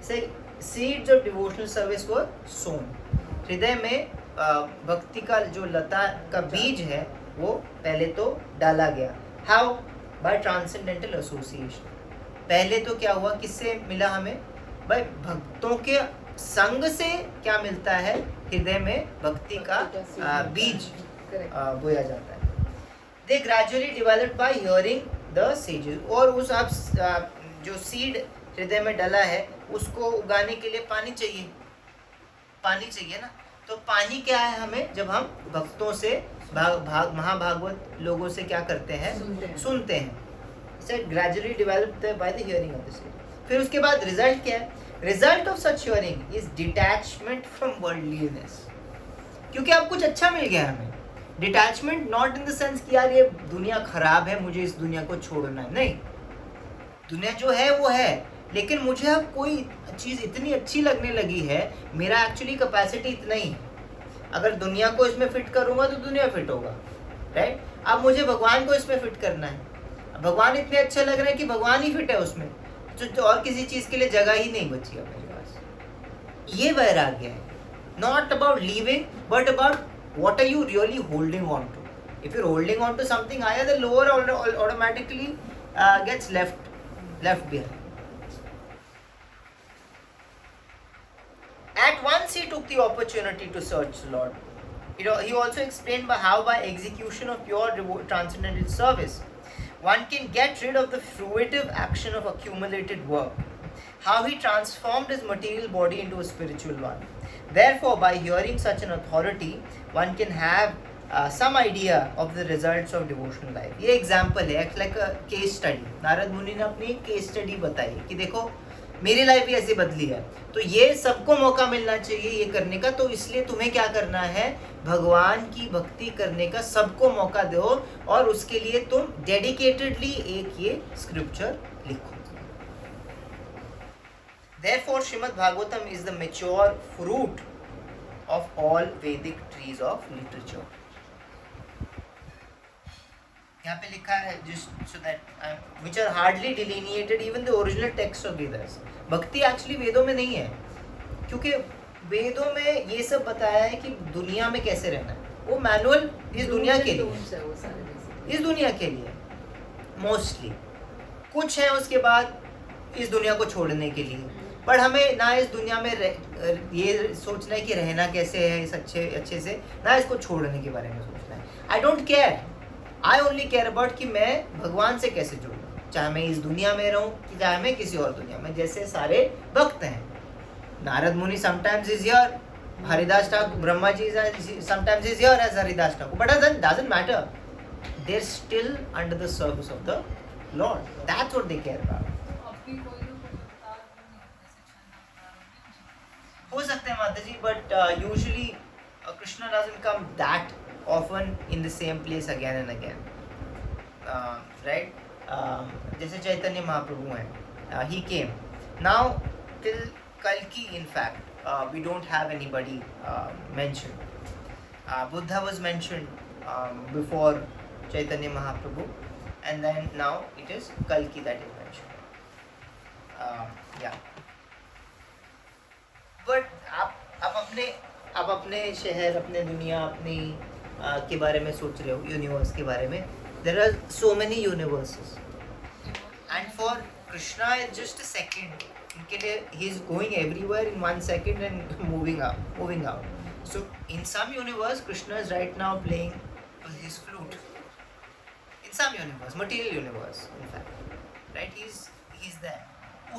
सीड्स ऑफ डिवोशनल सर्विस वर सोन. हृदय में भक्ति का जो लता का बीज है वो पहले तो डाला गया. हाउ? By transcendental association. पहले तो क्या हुआ, किससे मिला हमें, भाई भक्तों के संग से क्या मिलता है, हृदय में भक्ति का बीज बोया जाता है. They gradually developed by hearing the sages. और उस आप जो सीड हृदय में डला है उसको उगाने के लिए पानी चाहिए, पानी चाहिए ना. तो पानी क्या है हमें, जब हम भक्तों से महाभागवत लोगों से क्या करते हैं, सुनते हैं. Gradually developed by the hearing of the seed. फिर उसके बाद रिजल्ट क्या है, result of such hearing is detachment from worldliness. क्योंकि अब कुछ अच्छा मिल गया हमें. Detachment not in the sense कि यार ये दुनिया खराब है, मुझे इस दुनिया को छोड़ना है, नहीं. दुनिया जो है वो है, लेकिन मुझे अब कोई चीज़ इतनी अच्छी लगने लगी है, मेरा एक्चुअली कैपेसिटी इतना ही है. अगर दुनिया को इसमें फिट करूँगा तो दुनिया फिट होगा, राइट. अब मुझे भगवान को इसमें फिट करना है. भगवान इतने अच्छे लग रहे हैं कि भगवान ही फिट है उसमें, तो और किसी चीज़ के लिए जगह ही नहीं बची है मेरे पास. ये वैराग्य है. Not about leaving but about what are you really holding on to. If you're holding on to something higher, the lower automatically gets left behind. At once he took the opportunity to search the Lord. He also explained how by execution of pure transcendental service one can get rid of the fruitive action of accumulated work. How he transformed his material body into a spiritual one. Therefore, by hearing such an authority, one can have some idea of the results of devotional life. ये example है, like a case study. Narad मुनि ने अपनी case study बताई कि देखो मेरी life भी ऐसी बदली है, तो ये सबको मौका मिलना चाहिए ये करने का. तो इसलिए तुम्हें क्या करना है, भगवान की भक्ति करने का सबको मौका दो, और उसके लिए तुम डेडिकेटेडली एक ये स्क्रिप्चर लिखो. Therefore, Srimad Bhagavatam is the mature fruit of all Vedic trees of literature. यहाँ पे लिखा है just so that which are hardly delineated even the original text of Vedas. भक्ति एक्चुअली वेदों में नहीं है, क्योंकि वेदों में ये सब बताया है कि दुनिया में कैसे रहना है. वो मैनुअल इस दुनिया के लिए Tones है वो सारे basically. इस दुनिया के लिए मोस्टली, कुछ है उसके बाद इस दुनिया को छोड़ने के लिए, पर हमें ना इस दुनिया में ये सोचना है कि रहना कैसे है इस अच्छे से, ना इसको छोड़ने के बारे में सोचना है. I don't care, I only care about कि मैं भगवान से कैसे जुड़ूँ, चाहे मैं इस दुनिया में रहूँ कि चाहे मैं किसी और दुनिया में, जैसे सारे भक्त हैं. Narad Muni sometimes is here, Haridas Thakur, Brahma ji sometimes is here as Haridas Thakur, but doesn't matter, they are still under the service of the Lord. That's what they care about. अब भी कोई ना कोई अवतार होंगे, जैसे छन्न अवतार होंगे। हो सकते हैं माता जी, but usually Krishna doesn't come that often in the same place again and again. Right? जैसे चैतन्य महाप्रभु हैं, he came. Now till Kalki, in fact, we don't have anybody mentioned. Buddha was mentioned before Chaitanya Mahaprabhu, and then now it is Kalki that is mentioned. Yeah. But आप अपने शहर, अपने दुनिया, अपनी के बारे में सोच रहे हो, यूनिवर्स के बारे में. There are so many universes, and for Krishna it's just a second. उनके लिए he is going everywhere in 1 second and moving out. So in some universe, Krishna is right now playing his flute. In some universe, material universe, in fact, right? He's there.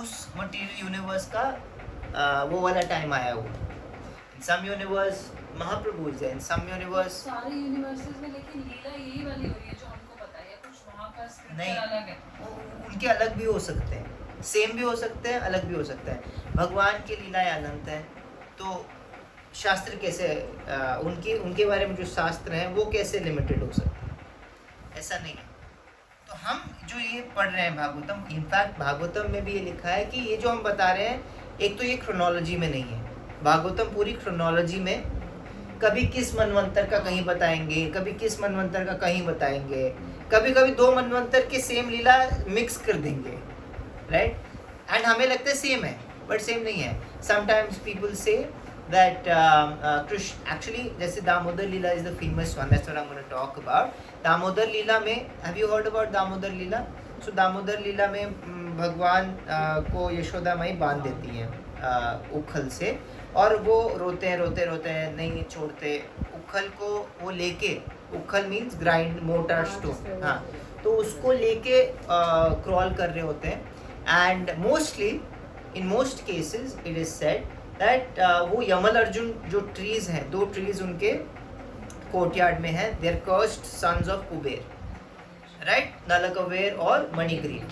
उस material universe का वो वाला time आया हुआ. In some universe, Mahaprabhu is there. In some universe, सारे universes में लेकिन लीला यही वाली हो रही है जो हमको पता है, या कुछ वहाँ का स्क्रिप्चर नहीं, अलग है? उनके अलग भी हो सकते हैं, सेम भी हो सकते हैं, अलग भी हो सकते हैं. भगवान की लीलाएं अनंत हैं, तो शास्त्र कैसे उनके बारे में जो शास्त्र हैं वो कैसे लिमिटेड हो सकते हैं? ऐसा नहीं है. तो हम जो ये पढ़ रहे हैं भागवतम, इनफैक्ट भागवतम में भी ये लिखा है कि ये जो हम बता रहे हैं, एक तो ये क्रोनोलॉजी में नहीं है. भागवतम पूरी क्रोनोलॉजी में, कभी किस मनवंतर का कहीं बताएंगे, कभी किस मनवंतर का कहीं बताएंगे, कभी कभी 2 मनवंतर के सेम लीला मिक्स कर देंगे, राइट? एंड हमें लगता है सेम है, बट सेम नहीं है. समटाइम्स पीपल से that Krishna actually, जैसे दामोदर लीला is the famous one, that's what I'm going to talk about. Damodar लीला में, have you heard about Damodar Leela? So Damodar लीला में भगवान को यशोदा माई बांध देती हैं उखल से, और वो रोते हैं, नहीं छोड़ते उखल को. वो लेके, उखल मीन्स ग्राइंड, मोटर स्टोन, हाँ, तो उसको लेके क्रॉल कर रहे होते हैं. And mostly in most cases it is said that वो यमल अर्जुन जो ट्रीज हैं, 2 ट्रीज उनके कोर्टयार्ड में हैं, there cursed sons of Kuber, right? Nalakuber और मणिग्रीव.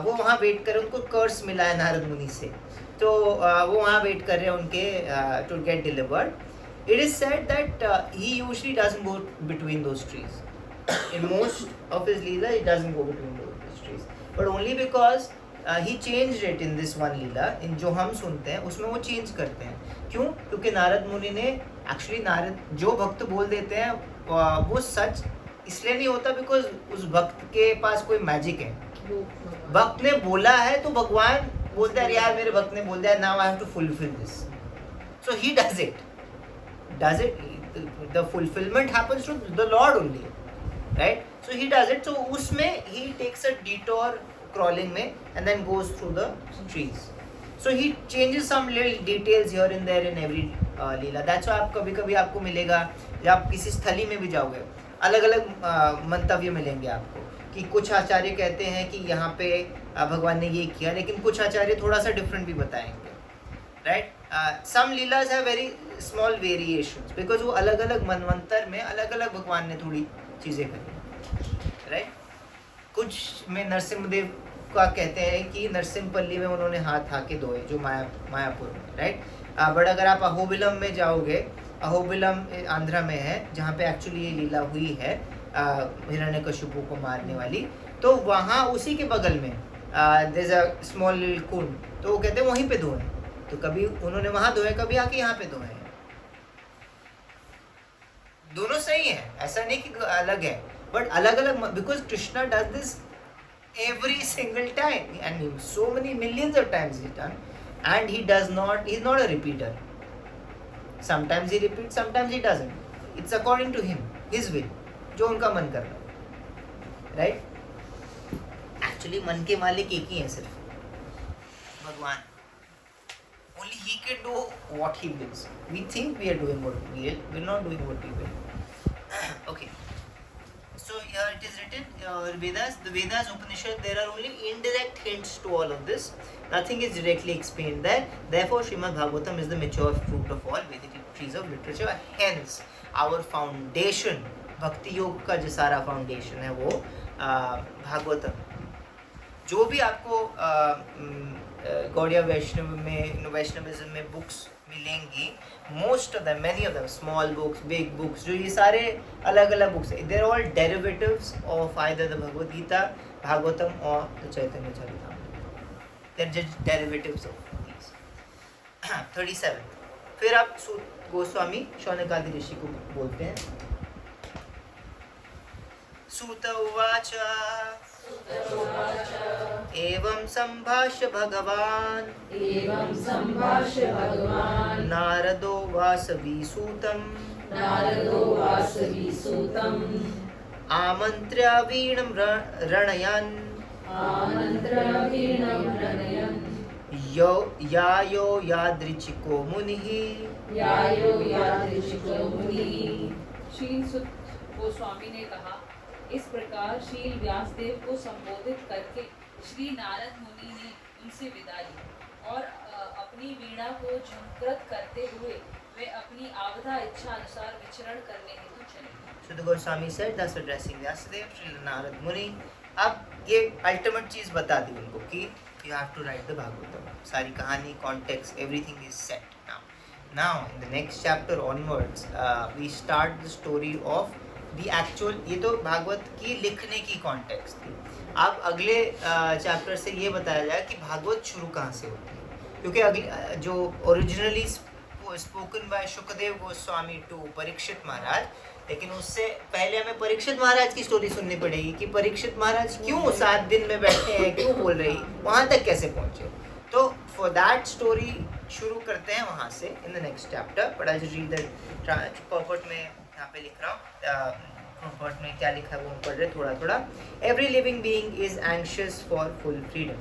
वो वहाँ वेट कर रहे, उनको कर्स मिला है नारद मुनि से, तो वो वहाँ वेट कर रहे हैं उनके to get delivered. It is said that he usually doesn't go between those trees. In most of his leela, he doesn't go between those trees, but only because he changed it in this one leela. in जो हम सुनते हैं उसमें वो change करते हैं. क्यों? क्योंकि नारद मुनि ने एक्चुअली, नारद जो भक्त बोल देते हैं वो सच इसलिए नहीं होता बिकॉज उस भक्त के पास कोई मैजिक है. भक्त ने बोला है तो भगवान बोलते हैं, यार मेरे भक्त ने बोल दिया, now I have to fulfil this. So he does it. The fulfilment happens to the Lord only, right? So he does it. So उसमें he takes a detour crawling में and then goes through the trees. So he changes some little details here and there in every Leela. That's why आप कभी आपको मिलेगा, जब आप किसी स्थली में भी जाओगे, अलग अलग मंतव्य मिलेंगे आपको, कि कुछ आचार्य कहते हैं कि यहाँ पे भगवान ने ये किया, लेकिन कुछ आचार्य थोड़ा सा डिफरेंट भी बताएंगे, right? Some lilas have very small variations because वो अलग अलग मनवंतर में अलग अलग भगवान ने थोड़ी चीज़ें करी, राइट? कुछ में नरसिम्हदेव का कहते हैं कि नरसिम्हपल्ली में उन्होंने हाथ आके धोए, जो मायापुर में, राइट? बट अगर आप अहोबिलम में जाओगे, अहोबिलम आंध्रा में है, जहाँ पे एक्चुअली ये लीला हुई है हिरण्यकशिपु को मारने वाली, तो वहाँ उसी के बगल में there is a small little kund, तो वो कहते हैं वहीं पे धोए. तो कभी उन्होंने वहाँ धोए, कभी आके यहाँ पे धोए. दोनों सही है, ऐसा नहीं कि अलग है, बट अलग अलग, because Krishna does this every single time and so many millions of times he done, and he is not a repeater. Sometimes he repeat, sometimes he doesn't. It's according to him, his will, जो उनका मन कर रहा है, right? Actually मन के मालिक एक ही है, सिर्फ भगवान. Only he can do what he wills. We think we are doing what we will, we're not doing what we will. Okay. So here it is written, the Vedas, Upanishad, there are only indirect hints to all of this. Nothing is directly explained there. Therefore, Srimad Bhagavatam is the mature fruit of all Vedic trees of literature. Hence, our foundation, Bhakti Yoga का जो सारा foundation है वो भागवतम. जो भी आपको गौड़िया वैष्णविज्म में books मिलेंगी, most of them, many of them, small books, big books, जो ये सारे अलग अलग बुक्स है, they are all derivatives of either the Bhagavad Gita, Bhagavatam और the Chaitanya Charitamrita. They are just derivatives of these. 37. फिर आप सूत गोस्वामी शौनकादि ऋषि को बोलते हैं. सूत उवाच एवं संभाष्य भगवान् नारदो वासवीसूतम् आमन्त्र्य वीणं रणयन् यायो यादृच्छिको मुनिः. श्री सुत गोस्वामी ने कहा, इस प्रकार शील व्यासदेव को संबोधित करके श्री नारद मुनि ने उनसे विदा ली और अपनी वीणा को झंकृत करते हुए वे अपनी आवधा इच्छा अनुसार विचरण करने हेतु चले. So the Goswami said, thus addressing Vyasadeva, Sri Narad Muni. अब ये अल्टीमेट चीज बता दी उनको कि you have to write the Bhagavatam. सारी कहानी, context, everything is set now. Now in the next chapter onwards, we start the story of the actual. ये तो भागवत की लिखने की कॉन्टेक्स्ट थी. अब अगले चैप्टर से ये बताया जाए कि भागवत शुरू कहाँ से होती है, क्योंकि अगले जो originally spoken by Shukadev Goswami to Parikshit Maharaj, लेकिन उससे पहले हमें परीक्षित महाराज की स्टोरी सुननी पड़ेगी कि परीक्षित महाराज क्यों 7 दिन में बैठे हैं, क्यों बोल रही, वहाँ तक कैसे पहुँचे. तो फॉर दैट स्टोरी शुरू करते हैं वहाँ से in the next chapter. But I just read the purport में यहाँ पे लिख रहा हूँ, पर्पट में क्या लिखा है वो पढ़ रहे थोड़ा थोड़ा. Every living being is anxious for full freedom,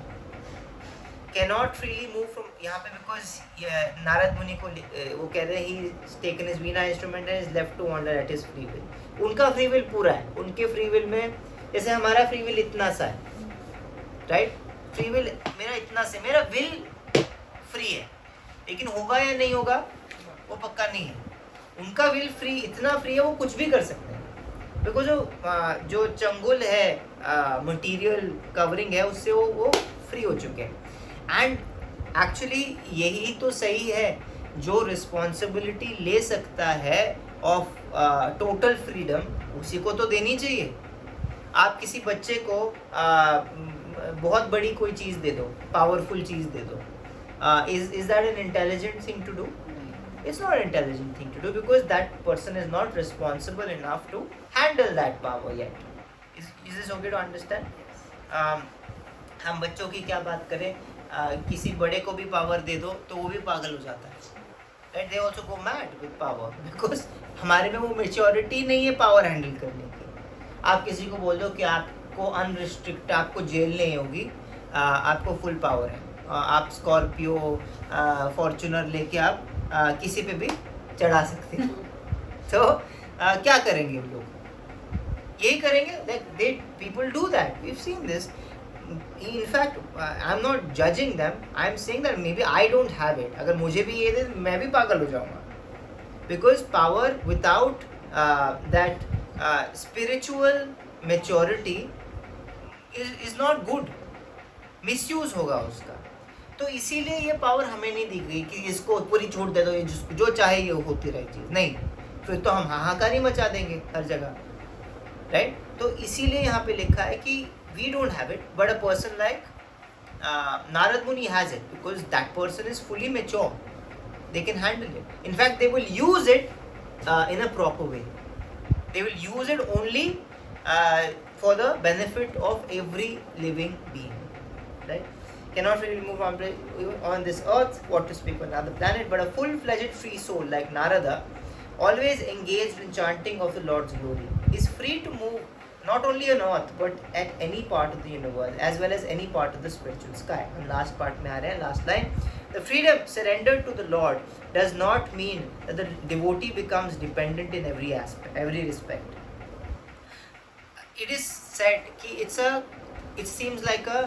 cannot freely move from, यहाँ पे बिकॉज नारद मुनि को वो कह रहे हैं he taken his veena instrument and is left to wonder at his free will. उनका फ्री विल पूरा है. उनके फ्री विल में जैसे हमारा फ्री विल इतना सा है, राइट? फ्री विल मेरा इतना से, मेरा विल फ्री है, लेकिन होगा या नहीं होगा वो पक्का नहीं है. उनका विल फ्री, इतना फ्री है वो कुछ भी कर सकते हैं, बिकॉज जो चंगुल है, मटेरियल कवरिंग है, उससे वो फ्री हो चुके हैं. एंड एक्चुअली यही तो सही है, जो रिस्पॉन्सिबिलिटी ले सकता है ऑफ टोटल फ्रीडम उसी को तो देनी चाहिए. आप किसी बच्चे को बहुत बड़ी कोई चीज़ दे दो, पावरफुल चीज़ दे दो, is that an intelligent thing to do? It's not an intelligent thing to do because that person is not responsible enough to handle that power yet. Is this okay to understand? हम बच्चों की क्या बात करें, किसी बड़े को भी पावर दे दो तो वो भी पागल हो जाता है. Right? They also go mad with power because हमारे में वो मेच्योरिटी नहीं है पावर हैंडल करने की. आप किसी को बोल दो कि आपको अनरिस्ट्रिक्ट, आपको जेल नहीं होगी, आपको फुल पावर है, आप स्कॉर्पियो फॉर्चूनर लेके आप किसी पे भी चढ़ा सकते हैं. तो क्या करेंगे वो लोग? यही करेंगे. They people do that. We've seen this. In fact, I'm not judging them. I'm saying that maybe I don't have it. अगर मुझे भी ये दे मैं भी पागल हो जाऊंगा. Because power without that spiritual maturity is not good. Misuse होगा उसका. तो इसीलिए ये पावर हमें नहीं दी गई कि इसको पूरी छूट दे दो, ये जो चाहे ये होती रहे चीज़. नहीं, फिर तो हम हाहाकार ही मचा देंगे हर जगह, राइट? तो इसीलिए यहाँ पे लिखा है कि we don't have it, but a person like Narad Muni has it because that person is fully mature. They can handle it. In fact, they will use it in a proper way. They will use it only for the benefit of every living being, right? Cannot really move on this earth, what to speak on another planet, but a full-fledged free soul like Narada always engaged in chanting of the Lord's glory, is free to move not only on earth but at any part of the universe as well as any part of the spiritual sky. हम last part में आ रहे हैं, last line. The freedom surrendered to the Lord does not mean that the devotee becomes dependent in every aspect, every respect. It is said कि it seems like a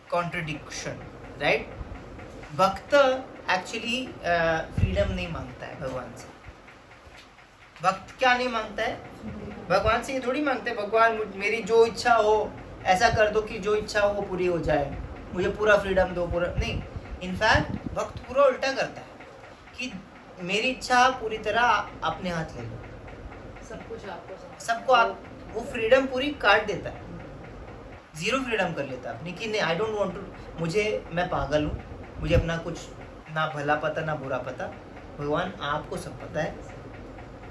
contradiction, right? भक्त actually freedom नहीं मांगता है भगवान से. भक्त क्या नहीं मांगता है? भगवान से ये थोड़ी मांगते हैं भगवान मेरी जो इच्छा हो ऐसा कर दो कि जो इच्छा हो वो पूरी हो जाए, मुझे पूरा फ्रीडम दो. पूरा नहीं. इनफैक्ट भक्त पूरा उल्टा करता है कि मेरी इच्छा पूरी तरह अपने हाथ ले लो, सब कुछ आपको सबको आप, वो फ्रीडम पूरी काट देता है, जीरो फ्रीडम कर लेता है अपनी कि नहीं आई डोंट वांट टू, मुझे, मैं पागल हूँ, मुझे अपना कुछ ना भला पता ना बुरा पता. भगवान आपको सब पता है,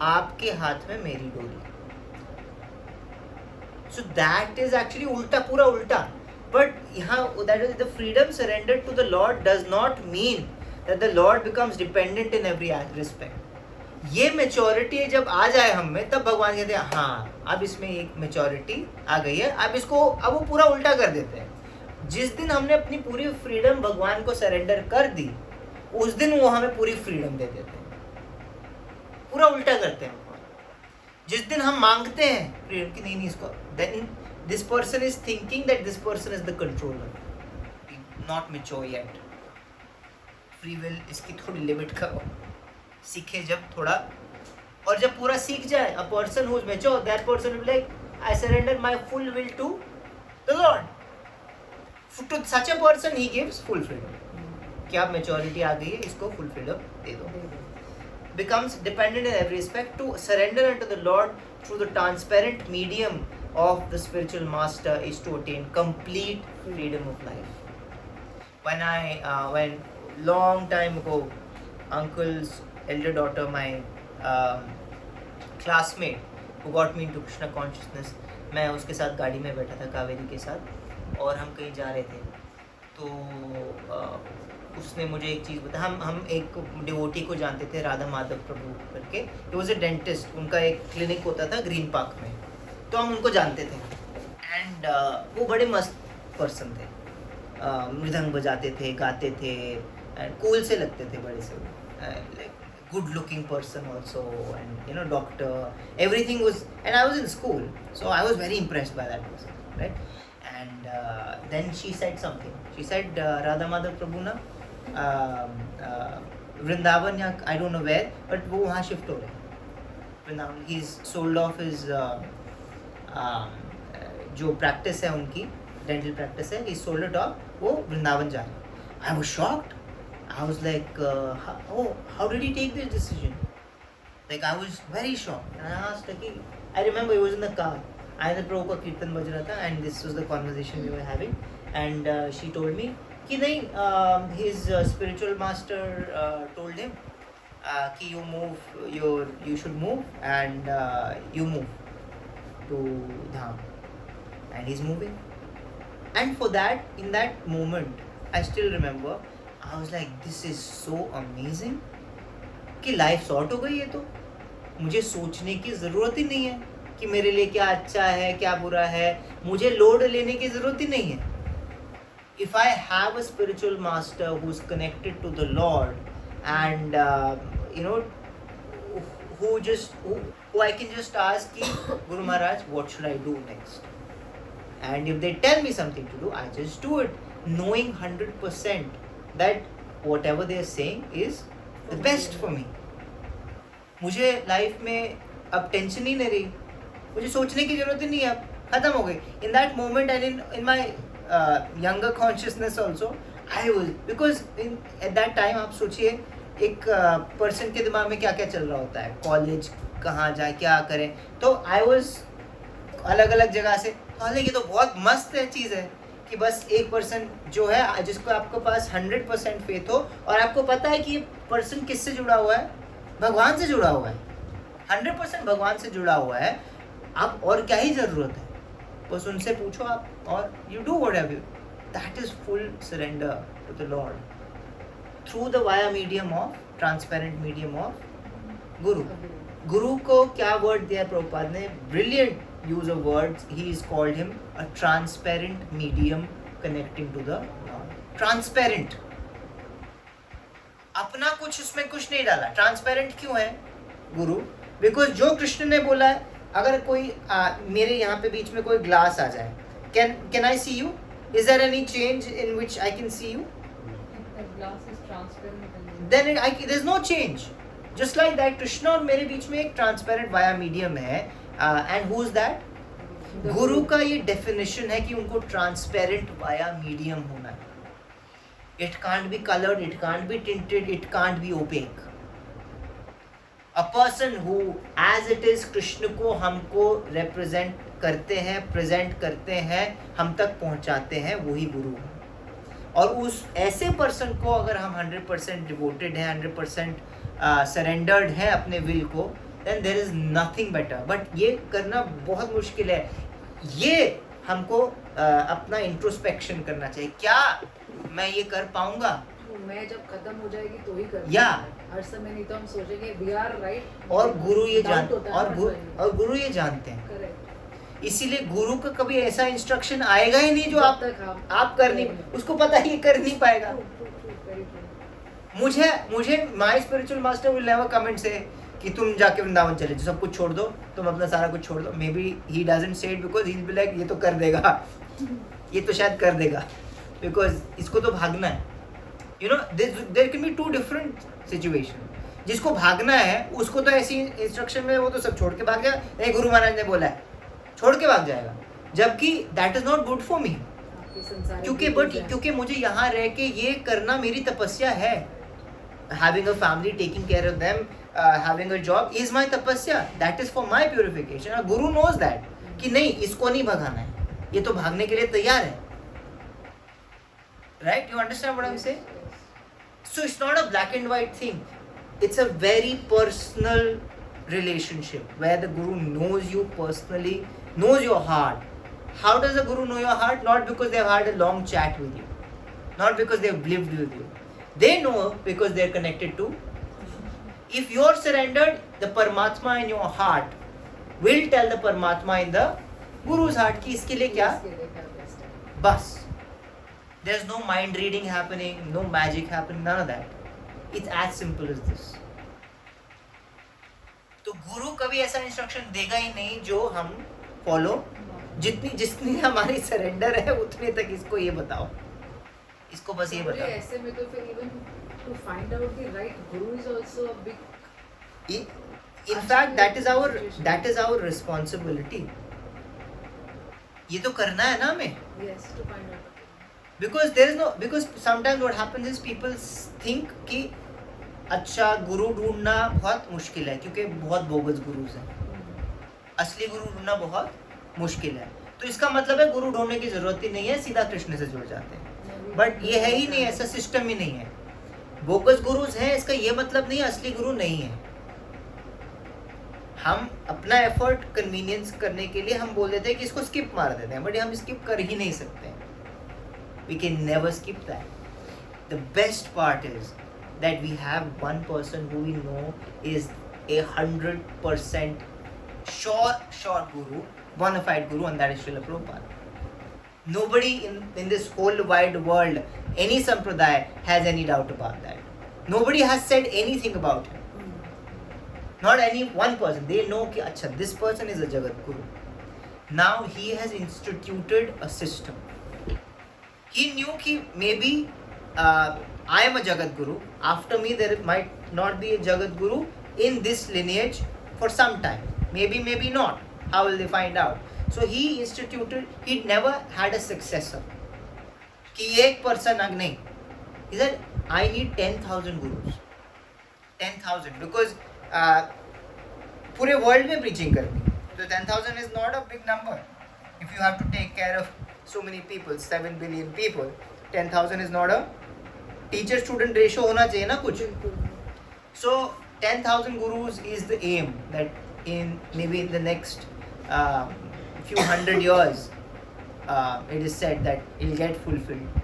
आपके हाथ में मेरी डोरी. सो दैट इज एक्चुअली उल्टा, पूरा उल्टा. बट यहाँ that is the freedom surrendered to the Lord does not mean that the Lord becomes dependent in every respect. ये मेच्योरिटी जब आ जाए हम में तब भगवान कहते हैं हाँ अब इसमें एक मेच्योरिटी आ गई है, अब इसको, अब वो पूरा उल्टा कर देते हैं. जिस दिन हमने अपनी पूरी फ्रीडम भगवान को सरेंडर कर दी उस दिन वो हमें पूरी फ्रीडम दे देते हैं. पूरा उल्टा करते हैं. जिस दिन हम मांगते हैं फ्रीडम की नहीं इसको, then this person is thinking that this person is the controller, not mature yet. Free will इसकी थोड़ी लिमिट करो, सीखे जब थोड़ा, और जब पूरा सीख जाए a person who is mature, that person will like I surrender my full will to the Lord. To such a person he gives full freedom. क्या मैच्योरिटी आ गई है, इसको फुल फ्रीडम दे दो. Becomes dependent in every respect. To surrender unto the Lord through the transparent medium of the spiritual master is to attain complete freedom of life. When long time ago, uncle's elder daughter, my classmate who got me into Krishna consciousness, मैं उसके साथ गाड़ी में बैठा था कावेरी के साथ और हम कहीं जा रहे थे. तो उसने मुझे एक चीज़ बताया. हम एक डिवोटी को जानते थे, राधा माधव प्रभु करके. He was a dentist. उनका एक क्लिनिक होता था ग्रीन पार्क में, तो हम उनको जानते थे. एंड वो बड़े मस्त पर्सन थे, मृदंग बजाते थे, गाते थे, एंड कूल से लगते थे बड़े से. Like good looking person also, and you know, doctor, everything was, and I was in school, so I was very impressed by that person, right? And then she said something. She said Radha Madhav Prabhu na Vrindavan या I don't know where, but वो वहाँ shift हो रहे हैं Vrindavan. he's sold off his जो practice है उनकी, dental practice है, he sold it off, वो वृंदावन जा रहे हैं. I was shocked. I was like, how did he take this decision? Like I was very shocked, and I asked like, I remember he was in the car. Anand Prabhu का कीर्तन बज रहा था, and this was the conversation we were having, and she told me कि नहीं, his spiritual master told him कि you should move, and you move to Dham, and he's moving. And for that, in that moment, I still remember, I was like, this is so amazing कि life sort हो गई है. तो मुझे सोचने की ज़रूरत ही नहीं है कि मेरे लिए क्या अच्छा है क्या बुरा है, मुझे लोड लेने की ज़रूरत ही नहीं है. If I have a spiritual master who's connected to the Lord, and you know, who I can just ask कि Guru Maharaj, what should I do next? And if they tell me something to do, I just do it, knowing 100% that whatever they are saying is the best for me. मुझे life में अब tension ही नहीं रही, मुझे सोचने की जरूरत ही नहीं है, अब खत्म हो गई. In that moment and in my younger consciousness also, I was, because at that time आप सोचिए एक पर्सन के दिमाग में क्या क्या चल रहा होता है, कॉलेज कहाँ जाए, क्या करें. तो I was अलग अलग जगह से, हालांकि तो बहुत मस्त है चीज़ है कि बस एक पर्सन जो है जिसको आपके पास 100% फेथ हो, और आपको पता है कि ये पर्सन किससे जुड़ा हुआ है, भगवान से जुड़ा हुआ है, 100% भगवान से जुड़ा हुआ है. आप और क्या ही ज़रूरत है, बस उनसे पूछो आप, और you do whatever. That is full surrender to the Lord through the via medium of transparent medium of गुरु गुरु को क्या वर्ड दिया प्रभुपाद ने? Brilliant use of words. He is called him a transparent medium connecting to the transparent. अपना कुछ उसमें कुछ नहीं डाला. ट्रांसपेरेंट क्यों है गुरु? बिकॉज जो कृष्ण ने बोला है, अगर कोई मेरे यहाँ पे बीच में कोई ग्लास आ जाए, can I see you? Is there any change in which I can see you? The glass is transparent. Then there is no change. Just like that Krishna और मेरे बीच में एक ट्रांसपेरेंट वाया मीडियम है. And who is that? Guru का ये definition है कि उनको ट्रांसपेरेंट वाया मीडियम होना है. It can't be coloured, it can't be tinted, it can't be opaque. A person who as it is Krishna को हमको रिप्रेजेंट करते हैं, प्रेजेंट करते हैं, हम तक पहुंचाते हैं, वही गुरु है. और उस ऐसे पर्सन को अगर हम 100% डिवोटेड हैं, 100% सरेंडर्ड हैं अपने विल को, then there is nothing better. But ये करना बहुत मुश्किल है. ये हमको अपना इंट्रोस्पेक्शन करना चाहिए. क्या मैं ये कर पाऊंगा? मैं जब खत्म हो जाएगी तो ही कर या हर समय, नहीं तो हम सोचेंगे वी आर राइट. और गुरु ये जानते और गुरु ये जानते हैं. करेक्ट. इसीलिए गुरु का कभी ऐसा इंस्ट्रक्शन आएगा ही नहीं जो जब तक आप कर नहीं, उसको पता ही कर नहीं पाएगा. मुझे my spiritual master will never comment से कि तुम जाके वृंदावन चले जाओ, सब कुछ छोड़ दो, तुम अपना सारा कुछ छोड़ दो. May be he doesn't say it because he will be like ये तो कर देगा, ये तो शायद कर देगा, बिकॉज इसको तो भागना है. You know there can be two different situation. जिसको भागना है उसको तो ऐसी इंस्ट्रक्शन में वो तो सब छोड़ के भाग जाएगा. नहीं, गुरु महाराज ने बोला है, छोड़ के भाग जाएगा. जबकि that is not good for me. क्योंकि मुझे यहाँ रह के ये करना मेरी तपस्या है. Having a family, taking care of them, having a job is my tapasya. That is for my purification. और गुरु knows that कि नहीं, इसको नहीं भगाना है, ये तो भागने के लिए तैयार है. Right? You understand what I'm saying? So it's not a black and white thing. It's a very personal relationship where the guru knows you personally, knows your heart. How does the guru know your heart? Not because they've had a long chat with you, not because they've lived with you. They know because they're connected to. If you're surrendered, the Paramatma in your heart will tell the Paramatma in the Guru's heart कि इसके लिए क्या? बस. There's no mind reading happening, no magic happening, none of that. It's as simple as this. तो गुरु कभी ऐसा instruction देगा ही नहीं जो हम फॉलो. जितनी हमारी सरेंडर है उतने तक इसको ये बताओ, इसको बस ये बताओ. ऐसे में तो फिर even to find out the right guru is also a big. In fact, that is our responsibility. ये तो करना है ना हमें. Yes, to find out. Because sometimes what happens is people think कि अच्छा गुरु ढूंढना बहुत मुश्किल है क्योंकि बहुत बोगस गुरुज हैं. असली गुरु ढूंढना बहुत मुश्किल है. तो इसका मतलब है गुरु ढूंढने की जरूरत ही नहीं है, सीधा कृष्ण से जुड़ जाते हैं. बट ये है ही नहीं, ऐसा सिस्टम ही नहीं है. बोगस गुरुज हैं इसका ये मतलब नहीं असली गुरु नहीं है. हम अपना एफर्ट कन्वीनियंस करने के लिए हम बोल देते हैं कि इसको स्किप मार देते हैं, बट हम स्किप कर ही नहीं सकते. We can never skip that. The best part is that we have one person who we know is a 100% sure guru, bona fide guru, and that is Srila Prabhupada. Nobody in this whole wide world, any sampradaya has any doubt about that. Nobody has said anything about him. Not any one person. They know कि अच्छा this person is a Jagat Guru. Now he has instituted a system. He knew कि maybe I am a Jagat Guru. After me, there might not be a Jagat Guru in this lineage for some time. Maybe not. How will they find out? So he instituted. He never had a successor. कि एक person नहीं. He said, I need 10,000 gurus. 10,000 because पूरे world में preaching करनी. So 10,000 is not a big number. If you have to take care of so many people, 7 billion people, 10,000 is not a teacher student ratio होना चाहिए ना कुछ. सो 10,000 gurus is the aim that in maybe in the next few hundred years it is said that it will get fulfilled,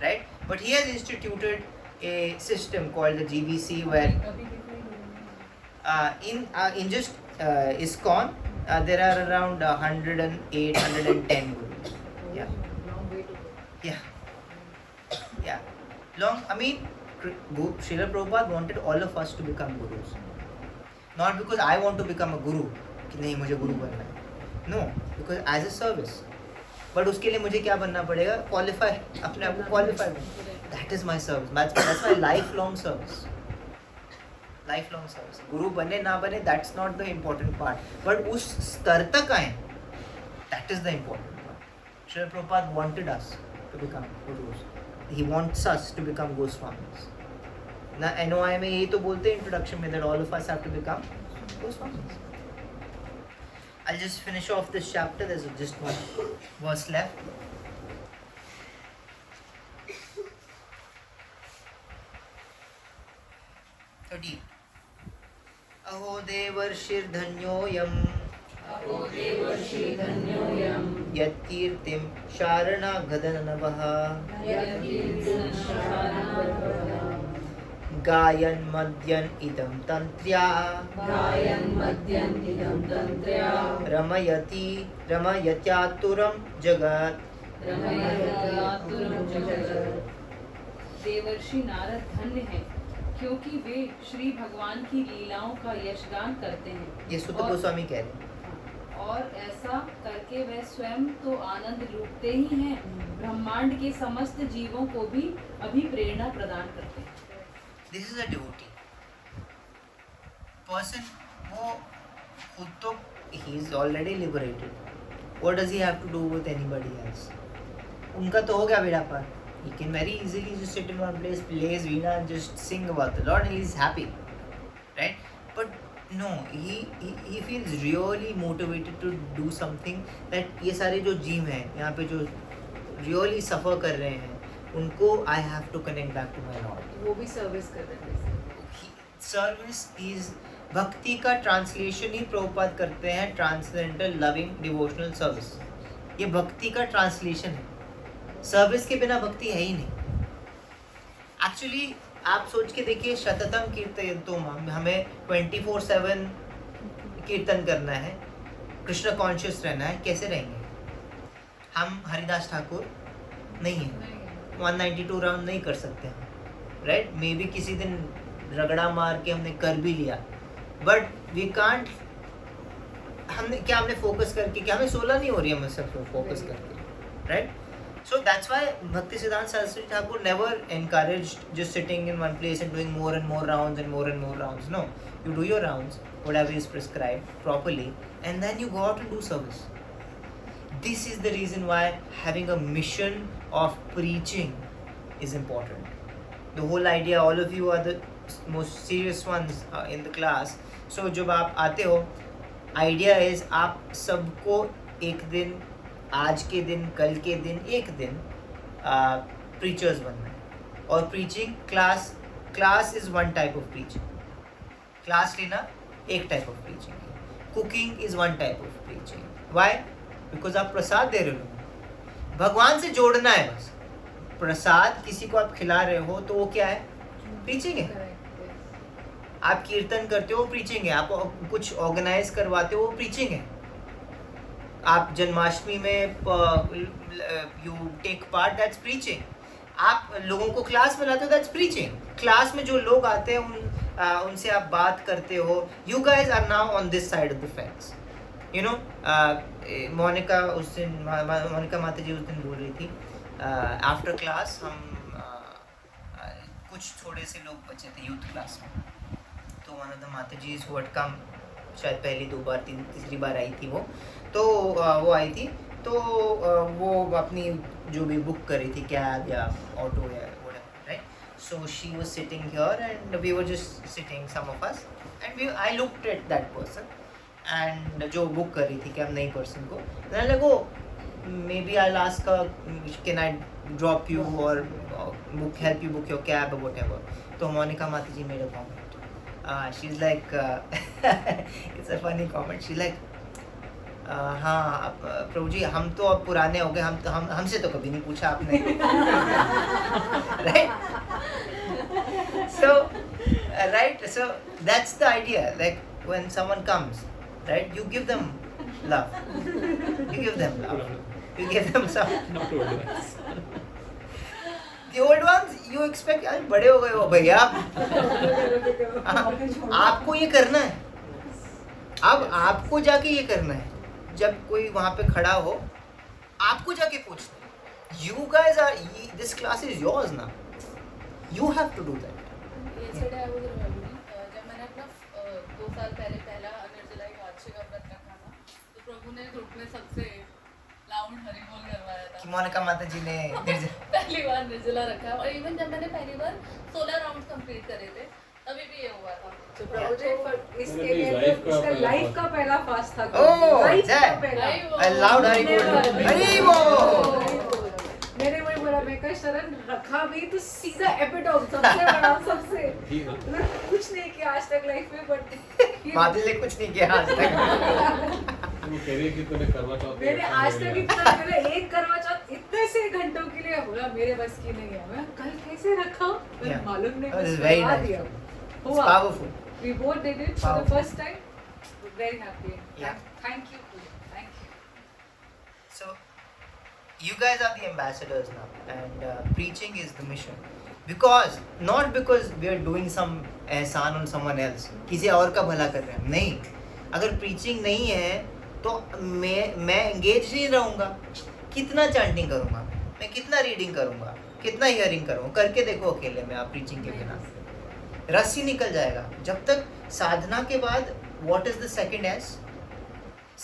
right? But he has instituted a system called the GVC where in just ISKCON, there are around 108, 110 gurus. Yeah. Long way to go. Yeah. Yeah. I mean, Srila Prabhupada wanted all of us to become gurus. Not because I want to become a guru, कि नहीं मुझे गुरु बनना है. No, because as a service. But उसके लिए मुझे क्या बनना पड़ेगा? Qualify, अपने आप को qualify. That is my service. That's my lifelong service. Lifelong service. गुरु बने ना बने, that's not the important part. But उस स्तर तक आए, that is the important part. Srila Prabhupada wanted us to become gurus. He wants us to become Goswamis. ना NOI में यही तो बोलते हैं introduction में that all of us have to become Goswamis. I'll just finish off this chapter. There's just one verse left. अहो देवर्षिर्धन्योऽयं यत्कीर्तिं शारणागदनवः गायन् मद्यन् इदं तन्त्र्या रमयत्यातुरं जगत्. देवर्षि नारद धन्य हैं क्योंकि वे श्री भगवान की लीलाओं का यशगान करते हैं. ये सुत गोस्वामी कह रहे हैं. और ऐसा करके वे स्वयं तो आनंद लूटते ही हैं, ब्रह्मांड के समस्त जीवों को भी अभिप्रेरणा प्रदान करते हैं. This is a devotee person वो खुद तो he is already liberated. What does he have to do with anybody else? उनका तो हो गया बेड़ा पार. He can very easily just sit in one place, plays veena and just sing about the Lord and he is happy, right? But no, he feels really motivated to do something that ये सारे जो जीव हैं यहाँ पे जो really suffer कर रहे हैं उनको I have to connect back to my Lord. वो भी सर्विस कर रहे हैं. सर्विस इज भक्ति का ट्रांसलेशन ही प्रभुपाद करते हैं ट्रांससेंडेंटल लविंग डिवोशनल सर्विस. ये भक्ति का ट्रांसलेशन है. सर्विस के बिना भक्ति है ही नहीं. एक्चुअली आप सोच के देखिए शततम कीर्तन तो हमें 24/7 कीर्तन करना है, कृष्ण कॉन्शियस रहना है. कैसे रहेंगे हम? हरिदास ठाकुर नहीं है, 192 राउंड नहीं कर सकते हम, राइट? मे बी किसी दिन रगड़ा मार के हमने कर भी लिया, बट वी कांट. हमने फोकस करके क्या हमें 16 नहीं हो रही है हमसे फोकस करके, राइट? सो दैट्स व्हाई भक्ति सिद्धांत Saraswati Thakur never encouraged just sitting in one place and doing more and more rounds and more and more rounds. No, you do your rounds, whatever is prescribed properly, and then you go out and do service. This is the reason why having a mission of preaching is important. The whole idea, all of you are the most serious ones in the class. So जब आप आते हो, idea is आप सबको एक दिन, आज के दिन, कल के दिन, एक दिन preachers बनना है. और preaching class is one type of preaching. Class लेना एक type of preaching. Cooking is one type of preaching. Why? Because आप प्रसाद दे रहे हो. भगवान से जोड़ना है बस. प्रसाद किसी को आप खिला रहे हो तो वो क्या है? प्रीचिंग है. आप कीर्तन करते हो, प्रीचिंग है. आप कुछ ऑर्गेनाइज करवाते हो, वो प्रीचिंग है. आप जन्माष्टमी में you take part, that's preaching. आप लोगों को क्लास में लाते हो, दैट्स प्रीचिंग. क्लास में जो लोग आते हैं उनसे आप बात करते हो. You guys are now on this side of the fence. You know Monika Mata ji उस दिन बोल रही थी आफ्टर क्लास हम कुछ थोड़े से लोग बचे थे यूथ क्लास में. तो वन ऑफ द माता जी हु हैड कम, शायद पहली 2 बार तीसरी बार आई थी वो. तो वो आई थी तो वो अपनी जो भी बुक कर रही थी, कैब या ऑटो या whatever, right? So she was sitting here and we were just sitting some of us and I looked at that person and जो बुक कर रही थी कैब नई पर्सन को. Then I go maybe I'll ask her, can I drop you or help you book your cab or whatever. So Monica Mataji made a comment. She's like, it's a funny comment. She's like, हाँ प्रभु जी हम तो अब पुराने हो गए, हमसे तो कभी नहीं पूछा आपने. Right? So That's the idea. Like when someone comes, right? You give them love. You give them love. You give them some. Not old ones. The old ones, you expect यार बड़े हो गए हो भैया. आपको ये करना है. अब आपको जाके ये करना है. जब कोई वहाँ पे खड़ा हो, आपको जाके पूछना है. You guys are. This class is yours now. You have to do that. Yesterday I was remembering, जब मैंने अपना 2 साल पहले पहला निर्जला एकादशी का व्रत रखा था, तो प्रभु ने ग्रुप में सबसे लाउड हरि बोल करवाया था. कि मोनिका माता जी ने पहली बार निर्जला रखा, और इवन जब मैंने पहली बार 16 राउंड कंप्लीट करे थे, तभी भी ये हुआ था. तो प्रभु जी पर इसके मेरे लिए life तो का इसका पहला लाइफ fast. का पहला फास्ट था. Oh, लाइफ का that. पहला. Loud हरि बोल. हरि बोल. मैंने वही बोला, मैं कहा शरण रखा भी तो सीधा एपिटोम सबसे बड़ा सबसे. ही ना. मतलब कुछ नहीं किया आज तक लाइफ में, बट माता जी ने कुछ नहीं किया आज तक. वो कह रही है कि तूने करवा चौथ मैंने आज तक इतना मैंने एक करवा चौथ इतने से घंटों के लिए बोला मेरे बस की नहीं है. मैं कल कैसे रखा मुझे Yeah. मालूम नहीं. That was बस very करवा nice. दिया. It's हुआ. powerful. We both did it for the Powerful. first time. Very happy. Yeah. Thank you. Thank you. So, you guys are the ambassadors now, and preaching is the mission. Because not because we are doing some एहसान on someone else, किसी और का भला कर रहे हैं. नहीं. अगर preaching नहीं है तो मैं engaged नहीं रहूँगा. कितना chanting करूँगा, मैं कितना reading करूँगा, कितना hearing करूँगा. करके देखो अकेले में आप preaching के बिना रस ही निकल जाएगा. जब तक साधना के बाद what is the second S?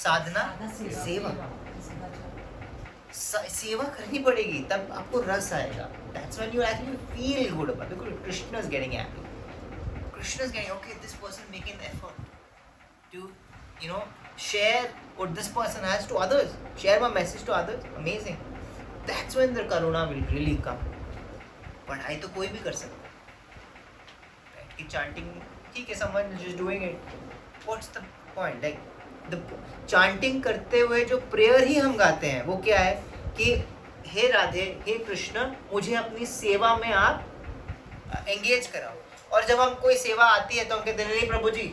साधना सेवा. सेवा करनी पड़ेगी तब आपको रस आएगा. That's when you actually feel good about it. Because Krishna is getting happy. Krishna is getting, okay, this person making the effort to, share what this person has to others. Share my message to others. Amazing. That's when the karuna will really come. पढ़ाई तो कोई भी कर सकता है. बैठ के chanting, ठीक है, someone is just doing it. What's the point? Like, the chanting करते हुए जो prayer ही हम गाते हैं वो क्या है कि हे राधे, हे कृष्ण, मुझे अपनी सेवा में आप एंगेज कराओ. और जब हम कोई सेवा आती है तो हम कहते हैं नहीं प्रभु जी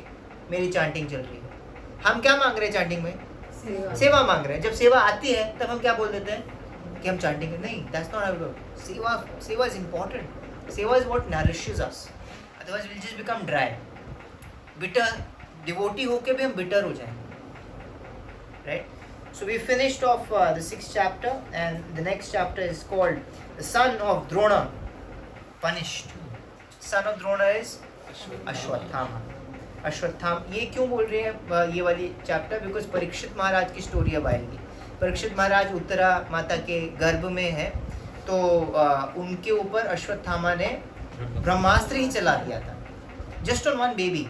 मेरी चांटिंग चल रही है. हम क्या मांग रहे हैं चांटिंग में? सेवा मांग रहे हैं. जब सेवा आती है तब हम क्या बोल देते हैं कि हम चांटिंग नहीं. That's not how it works. सेवा इज इम्पोर्टेंट. सेवा is what nourishes us. Otherwise will just become dry, bitter. Devotee होके भी हम बिटर हो जाएंगे. Right? So we finished off the 6th chapter, and the next chapter is called the son of Drona punished. Son of Drona is Ashwatthama. Ashwatthama. ये क्यों बोल रहे हैं ये वाली चैप्टर? बिकॉज परीक्षित महाराज की स्टोरी अब आएगी. परीक्षित महाराज उत्तरा माता के गर्भ में है, तो उनके ऊपर अश्वत्थामा ने ब्रह्मास्त्र ही चला दिया था, जस्ट ऑन वन बेबी.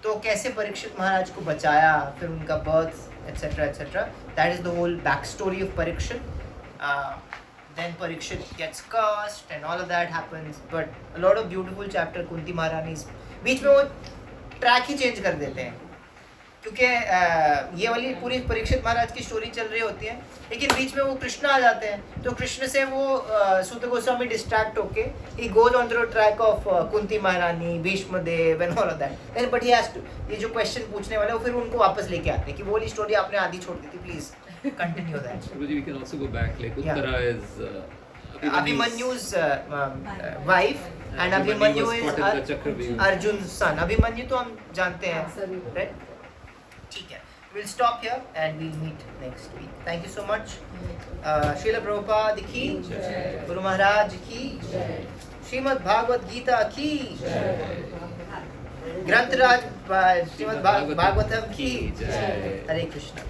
तो कैसे परीक्षित महाराज को बचाया, फिर उनका birth, etc. etc. That is the whole backstory of Parikshit. Then Parikshit gets cursed and all of that happens. But a lot of beautiful chapter Kunti Maharani's बीच में वो track ही change कर देते हैं, क्योंकि ये वाली पूरी परीक्षित महाराज की स्टोरी चल रही होती है, लेकिन बीच में वो कृष्ण आ जाते हैं. तो कृष्ण से वो सूत गोस्वामी डिस्ट्रैक्ट होके he goes on through track of Kunti महारानी, भीष्म देव and all of that. Then but he has to, ये जो क्वेश्चन पूछने वाले वो फिर उनको वापस लेके आते हैं कि वो वाली स्टोरी आपने आधी छोड़ दी थी, please continue that. We can also go back. Like Yeah. Uttara is Abhimanyu's wife and Abhimanyu was is caught in the Chakravyuh. Arjun's son. Abhimanyu तो हम जानते हैं, right? ठीक है. We'll stop here and we'll meet next week. Thank you so much. Srila Prabhupada की, Guru Maharaj की, श्रीमद् भागवत गीता की, ग्रंथराज श्रीमद् भागवतम की. हरे कृष्णा.